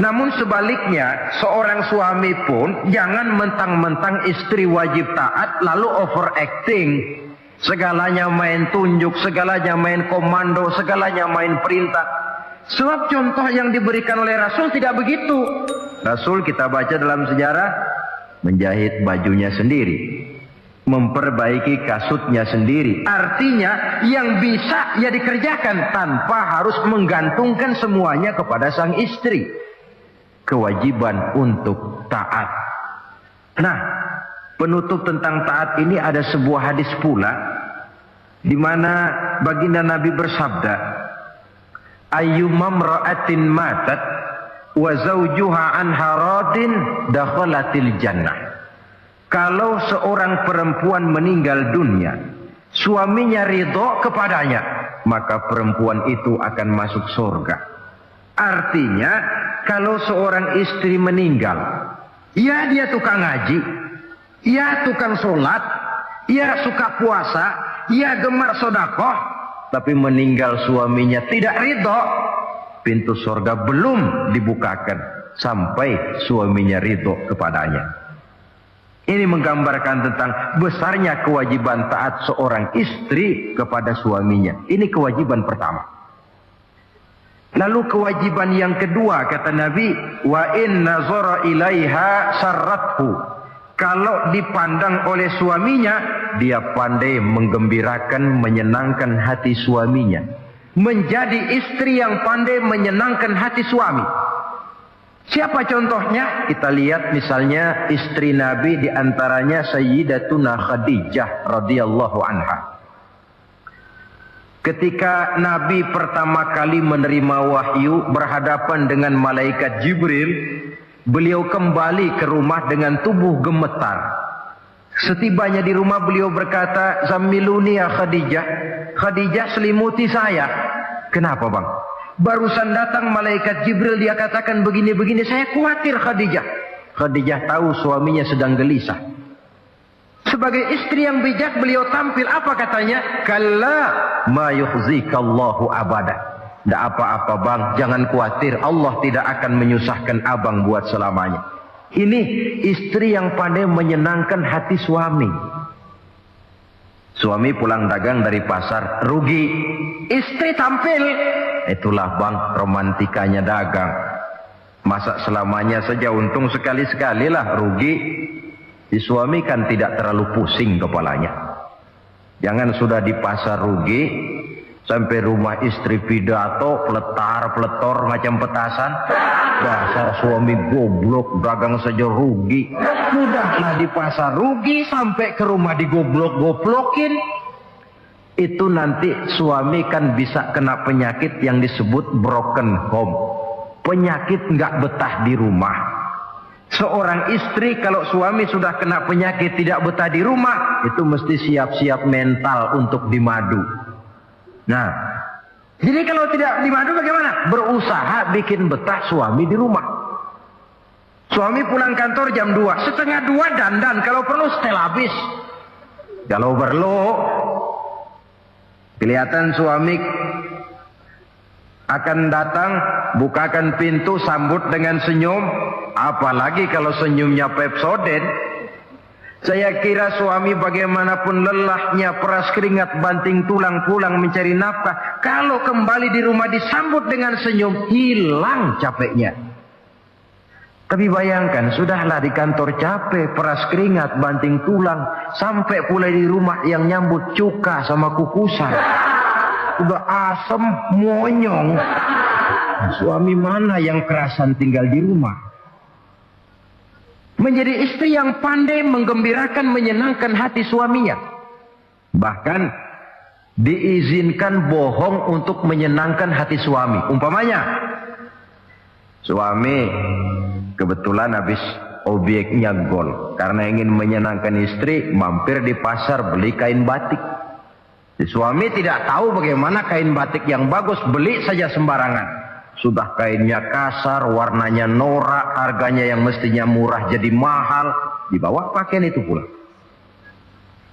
Namun sebaliknya, seorang suami pun jangan mentang-mentang istri wajib taat lalu overacting. Segalanya main tunjuk, segalanya main komando, segalanya main perintah. Sebab contoh yang diberikan oleh Rasul tidak begitu. Rasul kita baca dalam sejarah menjahit bajunya sendiri, memperbaiki kasutnya sendiri. Artinya yang bisa ya dikerjakan tanpa harus menggantungkan semuanya kepada sang istri. Kewajiban untuk taat. Nah, penutup tentang taat ini ada sebuah hadis pula di mana baginda Nabi bersabda, ayyumam ra'atin matat wa zawjuha anha radin dakhalatil jannah. Kalau seorang perempuan meninggal dunia, suaminya ridho kepadanya, maka perempuan itu akan masuk surga. Artinya, kalau seorang istri meninggal, ya dia tukang ngaji, ya tukang sholat, ya suka puasa, ya gemar sodakoh, tapi meninggal suaminya tidak ridho, pintu surga belum dibukakan sampai suaminya ridho kepadanya. Ini menggambarkan tentang besarnya kewajiban taat seorang istri kepada suaminya. Ini kewajiban pertama. Lalu kewajiban yang kedua kata Nabi, wa in nazara ilaiha sarrathu. Kalau dipandang oleh suaminya, dia pandai menggembirakan, menyenangkan hati suaminya. Menjadi istri yang pandai menyenangkan hati suami. Siapa contohnya? Kita lihat misalnya istri Nabi, diantaranya Sayyidatuna Khadijah radhiyallahu anha. Ketika Nabi pertama kali menerima wahyu berhadapan dengan malaikat Jibril, beliau kembali ke rumah dengan tubuh gemetar. Setibanya di rumah beliau berkata, "Zammiluni ya Khadijah." Khadijah, selimuti saya. Kenapa bang? Barusan datang malaikat Jibril, dia katakan begini-begini, saya khawatir Khadijah. Khadijah tahu suaminya sedang gelisah. Sebagai istri yang bijak beliau tampil, apa katanya? Kalla ma yukhzikallahu abada. Tidak apa-apa bang, jangan khawatir, Allah tidak akan menyusahkan abang buat selamanya. Ini istri yang pandai menyenangkan hati suami. Suami pulang dagang dari pasar, rugi. Istri tampil. Itulah bang, romantikanya dagang. Masa selamanya saja, untung sekali-sekali lah rugi. Si suami kan tidak terlalu pusing kepalanya. Jangan sudah di pasar rugi, sampai rumah istri pidato, peletar-peletor macam petasan. Dasar suami goblok, dagang saja rugi. Sudahlah di pasar rugi, sampai ke rumah digoblok-goblokin. Itu nanti suami kan bisa kena penyakit yang disebut broken home. Penyakit nggak betah di rumah. Seorang istri kalau suami sudah kena penyakit tidak betah di rumah, itu mesti siap-siap mental untuk dimadu. Nah, jadi kalau tidak dimadu bagaimana? Berusaha bikin betah suami di rumah. Suami pulang kantor jam 2, setengah 2 dandan, kalau perlu setel habis. Kalau perlu, kelihatan suami akan datang, bukakan pintu, sambut dengan senyum. Apalagi kalau senyumnya Pepsodent. Saya kira suami bagaimanapun lelahnya, peras keringat, banting tulang, pulang mencari nafkah, kalau kembali di rumah disambut dengan senyum, hilang capeknya. Tapi bayangkan, sudahlah di kantor capek, peras keringat, banting tulang, sampai pula di rumah yang nyambut cuka sama kukusan. Udah asem, monyong. Suami mana yang kerasan tinggal di rumah? Menjadi istri yang pandai menggembirakan, menyenangkan hati suaminya. Bahkan diizinkan bohong untuk menyenangkan hati suami. Umpamanya, suami kebetulan habis Objeknya gol. Karena ingin menyenangkan istri, mampir di pasar beli kain batik. Si suami tidak tahu bagaimana kain batik yang bagus, beli saja sembarangan. Sudah kainnya kasar, warnanya norak, harganya yang mestinya murah jadi mahal, dibawa pakaian itu pulang.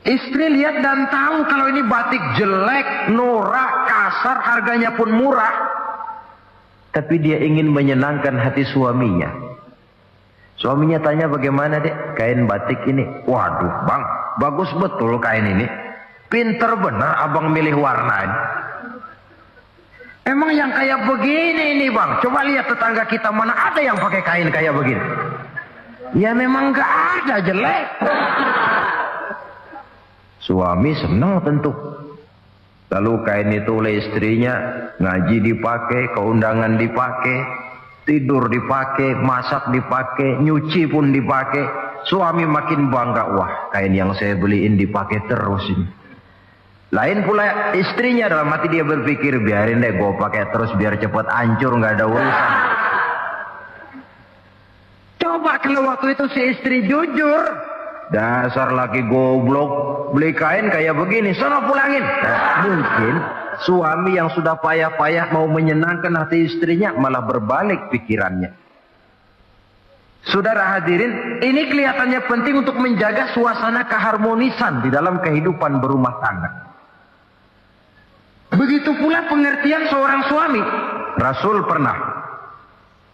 Istri lihat dan tahu kalau ini batik jelek, norak, kasar, harganya pun murah. Tapi dia ingin menyenangkan hati suaminya. Suaminya tanya, bagaimana dek kain batik ini? Waduh bang, bagus betul kain ini. Pinter benar abang milih warna ini. Emang yang kayak begini ini bang, coba lihat tetangga kita mana ada yang pakai kain kayak begini. Ya memang gak ada, jelek. Suami senang tentu. Lalu kain itu oleh istrinya, ngaji dipakai, keundangan dipakai, tidur dipakai, masak dipakai, nyuci pun dipakai. Suami makin bangga, wah kain yang saya beliin dipakai terus ini. Lain pula istrinya, dalam hati dia berpikir, biarin deh gue pakai terus biar cepat hancur, nggak ada urusan. Coba kalau waktu itu si istri jujur, dasar laki goblok, beli kain kayak begini, sono pulangin. Nah, mungkin suami yang sudah payah-payah mau menyenangkan hati istrinya malah berbalik pikirannya. Saudara hadirin, ini kelihatannya penting untuk menjaga suasana keharmonisan di dalam kehidupan berumah tangga. Begitu pula pengertian seorang suami. Rasul pernah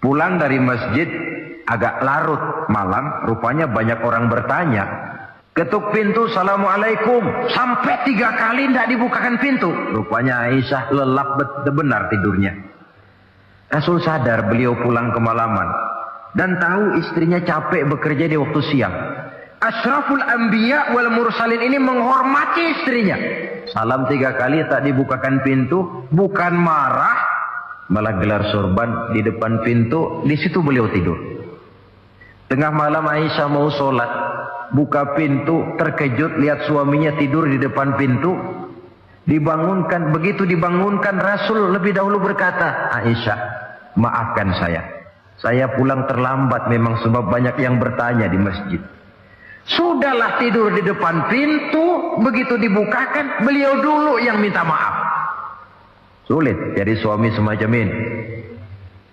pulang dari masjid agak larut malam, rupanya banyak orang bertanya. Ketuk pintu, assalamualaikum, sampai 3 kali tidak dibukakan pintu. Rupanya Aisyah lelap benar tidurnya. Rasul sadar beliau pulang kemalaman dan tahu istrinya capek bekerja di waktu siang. Ashraful anbiya wal mursalin ini menghormati istrinya. Salam 3 kali tak dibukakan pintu, bukan marah, malah gelar sorban di depan pintu. Di situ beliau tidur. Tengah malam Aisyah mau sholat, buka pintu, terkejut lihat suaminya tidur di depan pintu. Dibangunkan, begitu dibangunkan Rasul lebih dahulu berkata, Aisyah, maafkan saya pulang terlambat memang sebab banyak yang bertanya di masjid. Sudahlah tidur di depan pintu, begitu dibukakan beliau dulu yang minta maaf. Sulit jadi suami semacam ini.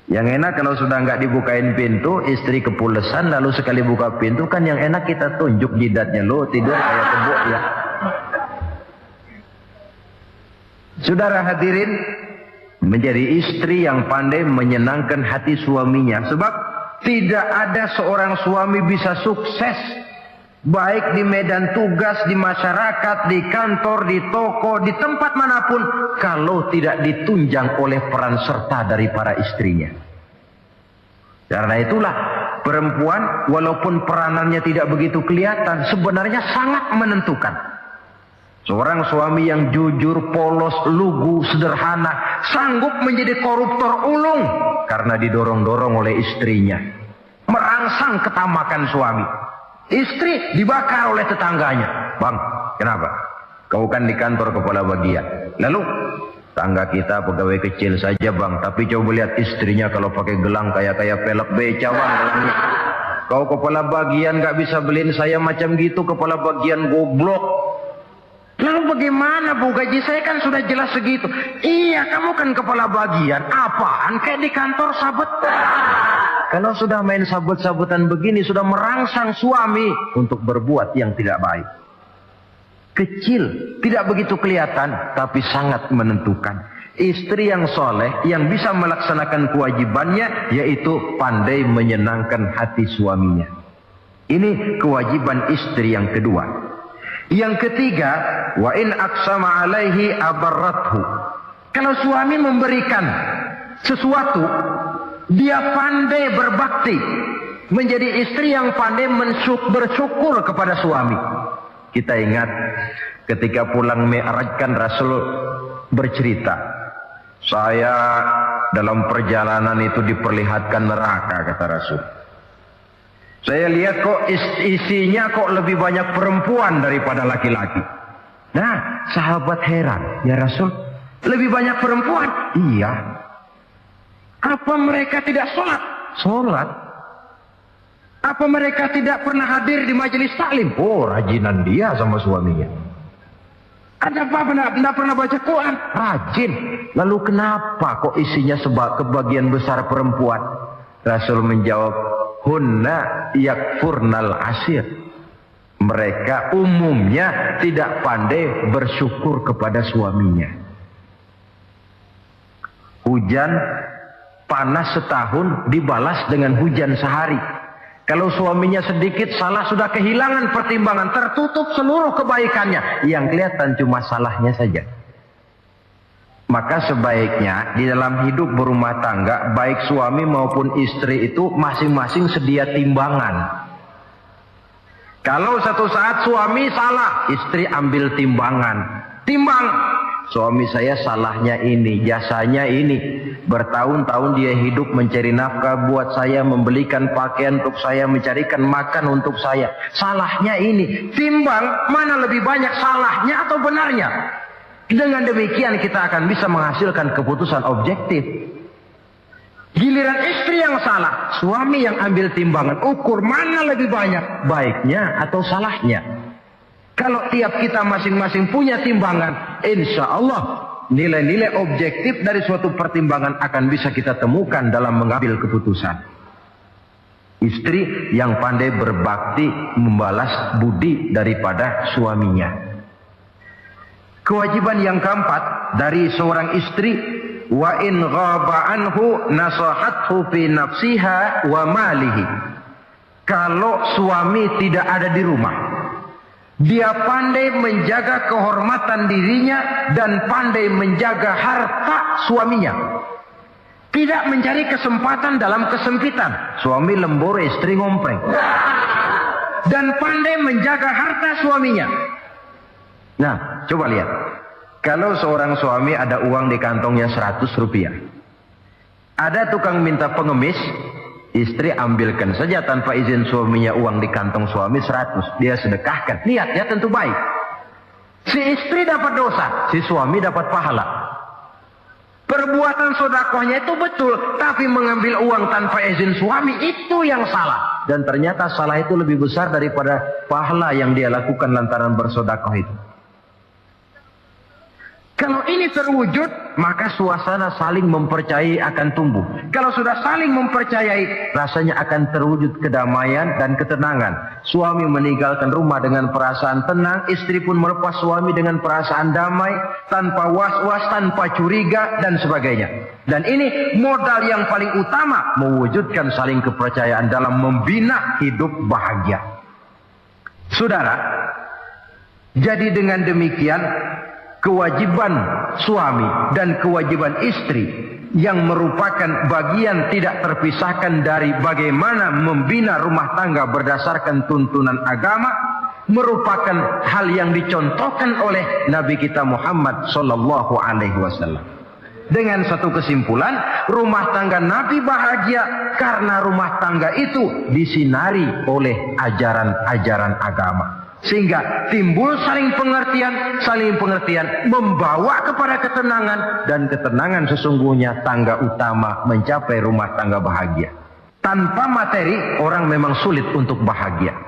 Yang enak kalau sudah nggak dibukain pintu, istri kepulesan, lalu sekali buka pintu kan yang enak kita tunjuk jidatnya, lo tidur kayak kebo ya. Saudara hadirin, menjadi istri yang pandai menyenangkan hati suaminya, sebab tidak ada seorang suami bisa sukses baik di medan tugas, di masyarakat, di kantor, di toko, di tempat manapun, kalau tidak ditunjang oleh peran serta dari para istrinya. Karena itulah perempuan walaupun peranannya tidak begitu kelihatan, sebenarnya sangat menentukan. Seorang suami yang jujur, polos, lugu, sederhana, sanggup menjadi koruptor ulung karena didorong-dorong oleh istrinya. Merangsang ketamakan suami. Istri dibakar oleh tetangganya. Bang, kenapa? Kau kan di kantor kepala bagian. Lalu, tangga kita pegawai kecil saja bang. Tapi coba lihat istrinya kalau pakai gelang kayak pelek beca bang. Gelangnya. Kau kepala bagian gak bisa beliin saya macam gitu, kepala bagian goblok. Lalu bagaimana bu, gaji saya kan sudah jelas segitu. Iya, kamu kan kepala bagian. Apaan kayak di kantor sabet. Kalau sudah main sabut-sabutan begini, sudah merangsang suami untuk berbuat yang tidak baik. Kecil, tidak begitu kelihatan, tapi sangat menentukan. Istri yang soleh, yang bisa melaksanakan kewajibannya, yaitu pandai menyenangkan hati suaminya. Ini kewajiban istri yang kedua. Yang ketiga, wa in aqsama alaihi abarrathu. Kalau suami memberikan sesuatu, dia pandai berbakti, menjadi istri yang pandai bersyukur kepada suami. Kita ingat ketika pulang Mi'raj kan Rasul bercerita, saya dalam perjalanan itu diperlihatkan neraka, kata Rasul. Saya lihat kok isinya kok lebih banyak perempuan daripada laki-laki. Nah, sahabat heran, ya Rasul, lebih banyak perempuan? Iya. Apa mereka tidak sholat? Sholat. Apa mereka tidak pernah hadir di majelis taklim? Oh, rajinan dia sama suaminya. Ada apa? Tidak pernah baca Quran? Rajin. Lalu kenapa kok isinya kebagian besar perempuan? Rasul menjawab, hunna yakfurnal asir. Mereka umumnya tidak pandai bersyukur kepada suaminya. Hujan panas setahun dibalas dengan hujan sehari. Kalau suaminya sedikit salah, sudah kehilangan pertimbangan, tertutup seluruh kebaikannya. Yang kelihatan cuma salahnya saja. Maka sebaiknya di dalam hidup berumah tangga, baik suami maupun istri itu masing-masing sedia timbangan. Kalau satu saat suami salah, istri ambil timbangan. Timbang, suami saya salahnya ini, jasanya ini. Bertahun-tahun dia hidup mencari nafkah buat saya, membelikan pakaian untuk saya, mencarikan makan untuk saya. Salahnya ini. Timbang, mana lebih banyak salahnya atau benarnya? Dengan demikian kita akan bisa menghasilkan keputusan objektif. Giliran istri yang salah, suami yang ambil timbangan, ukur mana lebih banyak, baiknya atau salahnya. Kalau tiap kita masing-masing punya timbangan, insya Allah nilai-nilai objektif dari suatu pertimbangan akan bisa kita temukan dalam mengambil keputusan. Istri yang pandai berbakti membalas budi daripada suaminya. Kewajiban yang keempat dari seorang istri, wa in ghaba anhu nasahathu fi nafsiha wa malihi. Kalau suami tidak ada di rumah, dia pandai menjaga kehormatan dirinya dan pandai menjaga harta suaminya. Tidak mencari kesempatan dalam kesempitan. Suami lembur, istri ngompreng. Dan pandai menjaga harta suaminya. Nah, coba lihat. Kalau seorang suami ada uang di kantongnya 100 rupiah. Ada tukang minta pengemis, istri ambilkan saja tanpa izin suaminya uang di kantong suami 100. Dia sedekahkan. Niatnya tentu baik. Si istri dapat dosa, si suami dapat pahala. Perbuatan sedekahnya itu betul, tapi mengambil uang tanpa izin suami itu yang salah. Dan ternyata salah itu lebih besar daripada pahala yang dia lakukan lantaran bersedekah itu. Kalau ini terwujud, maka suasana saling mempercayai akan tumbuh. Kalau sudah saling mempercayai, rasanya akan terwujud kedamaian dan ketenangan. Suami meninggalkan rumah dengan perasaan tenang, istri pun melepas suami dengan perasaan damai, tanpa was-was, tanpa curiga, dan sebagainya. Dan ini modal yang paling utama, mewujudkan saling kepercayaan dalam membina hidup bahagia. Saudara, jadi dengan demikian, kewajiban suami dan kewajiban istri yang merupakan bagian tidak terpisahkan dari bagaimana membina rumah tangga berdasarkan tuntunan agama merupakan hal yang dicontohkan oleh Nabi kita Muhammad sallallahu alaihi wasallam. Dengan satu kesimpulan, rumah tangga Nabi bahagia karena rumah tangga itu disinari oleh ajaran-ajaran agama. Sehingga timbul saling pengertian membawa kepada ketenangan, dan ketenangan sesungguhnya tangga utama mencapai rumah tangga bahagia. Tanpa materi orang memang sulit untuk bahagia.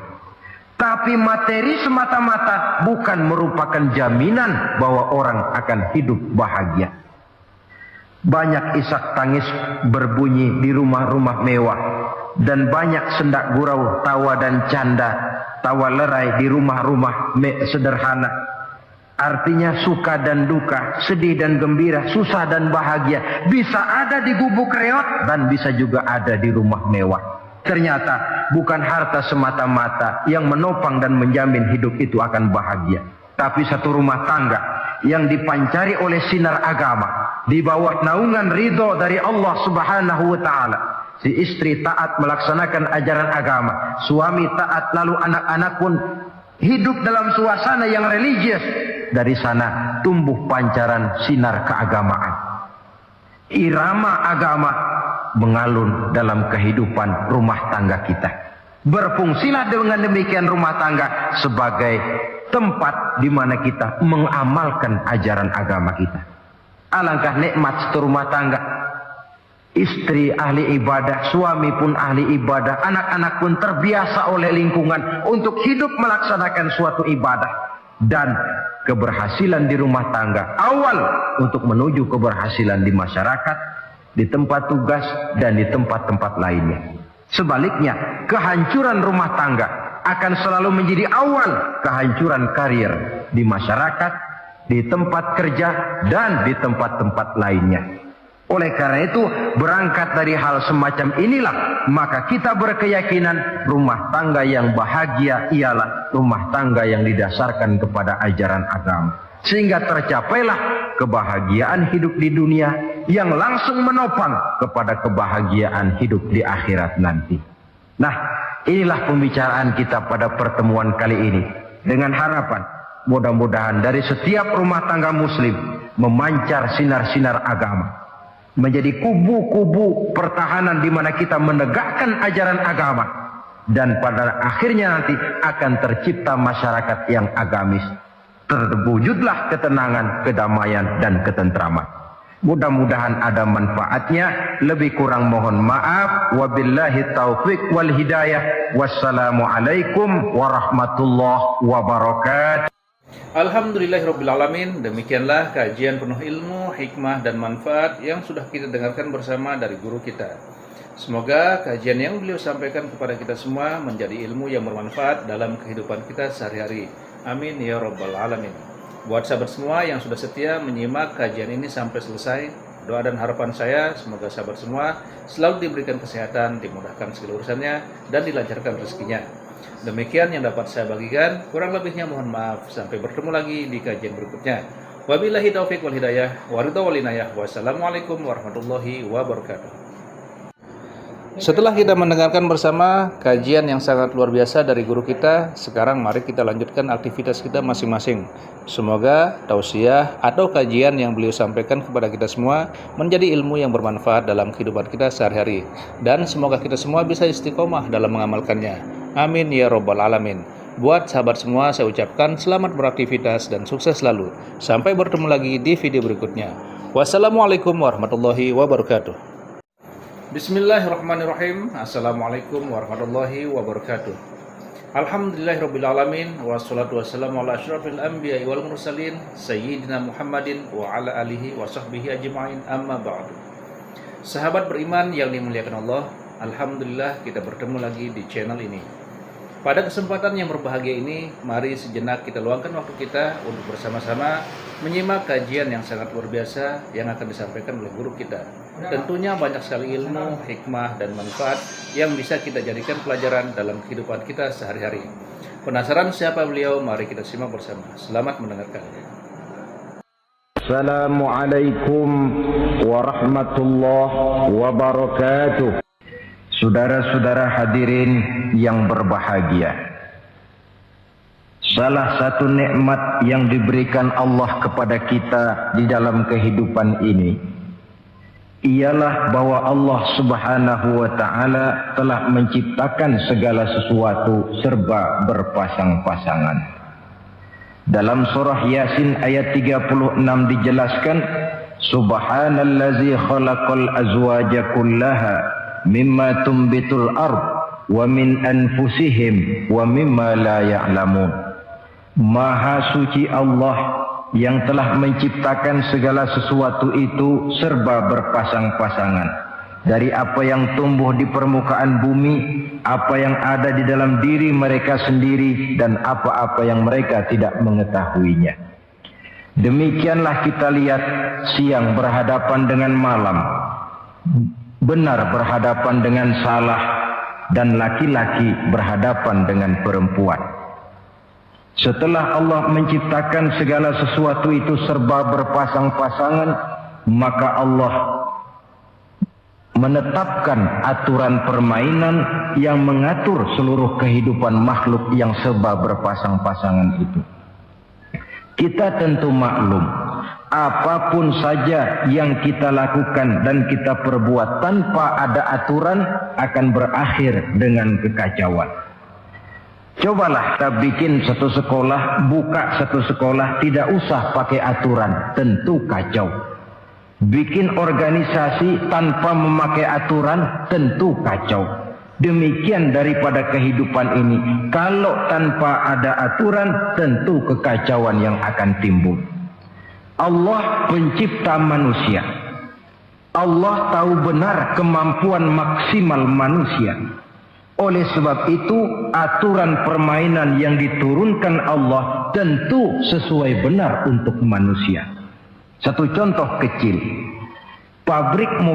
Tapi materi semata-mata bukan merupakan jaminan bahwa orang akan hidup bahagia. Banyak isak tangis berbunyi di rumah-rumah mewah, dan banyak sendak gurau, tawa dan canda, tawa lerai di rumah-rumah sederhana. Artinya suka dan duka, sedih dan gembira, susah dan bahagia bisa ada di gubuk reot dan bisa juga ada di rumah mewah. Ternyata bukan harta semata-mata yang menopang dan menjamin hidup itu akan bahagia, tapi satu rumah tangga yang dipancari oleh sinar agama di bawah naungan ridho dari Allah Subhanahu wa taala. Si istri taat melaksanakan ajaran agama, suami taat, lalu anak-anak pun hidup dalam suasana yang religius. Dari sana tumbuh pancaran sinar keagamaan. Irama agama mengalun dalam kehidupan rumah tangga kita. Berfungsilah dengan demikian rumah tangga sebagai tempat di mana kita mengamalkan ajaran agama kita. Alangkah nikmat satu rumah tangga Istri ahli ibadah, suami pun ahli ibadah, anak-anak pun terbiasa oleh lingkungan untuk hidup melaksanakan suatu ibadah. Dan keberhasilan di rumah tangga awal untuk menuju keberhasilan di masyarakat, di tempat tugas, dan di tempat-tempat lainnya. Sebaliknya, kehancuran rumah tangga akan selalu menjadi awal kehancuran karir di masyarakat, di tempat kerja, dan di tempat-tempat lainnya. Oleh karena itu, berangkat dari hal semacam inilah, maka kita berkeyakinan rumah tangga yang bahagia ialah rumah tangga yang didasarkan kepada ajaran agama. Sehingga tercapailah kebahagiaan hidup di dunia yang langsung menopang kepada kebahagiaan hidup di akhirat nanti. Nah, inilah pembicaraan kita pada pertemuan kali ini. Dengan harapan, mudah-mudahan dari setiap rumah tangga muslim memancar sinar-sinar agama. Menjadi kubu-kubu pertahanan di mana kita menegakkan ajaran agama. Dan pada akhirnya nanti akan tercipta masyarakat yang agamis. Terwujudlah ketenangan, kedamaian, dan ketentraman. Mudah-mudahan ada manfaatnya. Lebih kurang mohon maaf. Wabillahi taufiq wal hidayah. Wassalamualaikum warahmatullahi wabarakatuh. Alhamdulillahirrabbilalamin. Demikianlah kajian penuh ilmu, hikmah, dan manfaat yang sudah kita dengarkan bersama dari guru kita. Semoga kajian yang beliau sampaikan kepada kita semua menjadi ilmu yang bermanfaat dalam kehidupan kita sehari-hari. Amin ya rabbal alamin. Buat sahabat semua yang sudah setia menyimak kajian ini sampai selesai, doa dan harapan saya semoga sahabat semua selalu diberikan kesehatan, dimudahkan segala urusannya, dan dilancarkan rezekinya. Demikian yang dapat saya bagikan, kurang lebihnya mohon maaf. Sampai bertemu lagi di kajian berikutnya. Wabillahi taufiq wal hidayah, waridha wal inayah. Wassalamualaikum warahmatullahi wabarakatuh. Setelah kita mendengarkan bersama kajian yang sangat luar biasa dari guru kita, sekarang mari kita lanjutkan aktivitas kita masing-masing. Semoga tausiah atau kajian yang beliau sampaikan kepada kita semua menjadi ilmu yang bermanfaat dalam kehidupan kita sehari-hari. Dan semoga kita semua bisa istiqomah dalam mengamalkannya. Amin ya rabbal alamin. Buat sahabat semua saya ucapkan selamat beraktivitas dan sukses selalu. Sampai bertemu lagi di video berikutnya. Wassalamualaikum warahmatullahi wabarakatuh. Bismillahirrahmanirrahim. Assalamualaikum warahmatullahi wabarakatuh. Alhamdulillahirrabbilalamin. Wassalatu wassalamu ala asyrafil anbiya wal mursalin Sayyidina Muhammadin wa ala alihi wa sahbihi ajma'in, amma ba'du. Sahabat beriman yang dimuliakan Allah, alhamdulillah kita bertemu lagi di channel ini. Pada kesempatan yang berbahagia ini, mari sejenak kita luangkan waktu kita untuk bersama-sama menyimak kajian yang sangat luar biasa yang akan disampaikan oleh guru kita. Tentunya banyak sekali ilmu, hikmah, dan manfaat yang bisa kita jadikan pelajaran dalam kehidupan kita sehari-hari. Penasaran siapa beliau? Mari kita simak bersama. Selamat mendengarkan. Assalamualaikum warahmatullahi wabarakatuh. Saudara-saudara hadirin yang berbahagia, salah satu nikmat yang diberikan Allah kepada kita di dalam kehidupan ini ialah bahwa Allah Subhanahu wa ta'ala telah menciptakan segala sesuatu serba berpasang-pasangan. Dalam surah Yasin ayat 36 dijelaskan, Subhanallazi khalaqal azwaja kullaha mimma tumbitul ard wa min anfusihim wa mimma la ya'lamun. Maha suci Allah yang telah menciptakan segala sesuatu itu serba berpasang-pasangan. Dari apa yang tumbuh di permukaan bumi, apa yang ada di dalam diri mereka sendiri, dan apa-apa yang mereka tidak mengetahuinya. Demikianlah kita lihat siang berhadapan dengan malam, benar berhadapan dengan salah, dan laki-laki berhadapan dengan perempuan. Setelah Allah menciptakan segala sesuatu itu serba berpasang-pasangan, maka Allah menetapkan aturan permainan yang mengatur seluruh kehidupan makhluk yang serba berpasang-pasangan itu. Kita tentu maklum, apapun saja yang kita lakukan dan kita perbuat tanpa ada aturan akan berakhir dengan kekacauan. Cobalah kita bikin satu sekolah, buka satu sekolah, tidak usah pakai aturan, tentu kacau. Bikin organisasi tanpa memakai aturan tentu kacau. Demikian daripada kehidupan ini. Kalau tanpa ada aturan tentu kekacauan yang akan timbul. Allah pencipta manusia. Allah tahu benar kemampuan maksimal manusia. Oleh sebab itu aturan permainan yang diturunkan Allah tentu sesuai benar untuk manusia. Satu contoh kecil. Pabrik mobil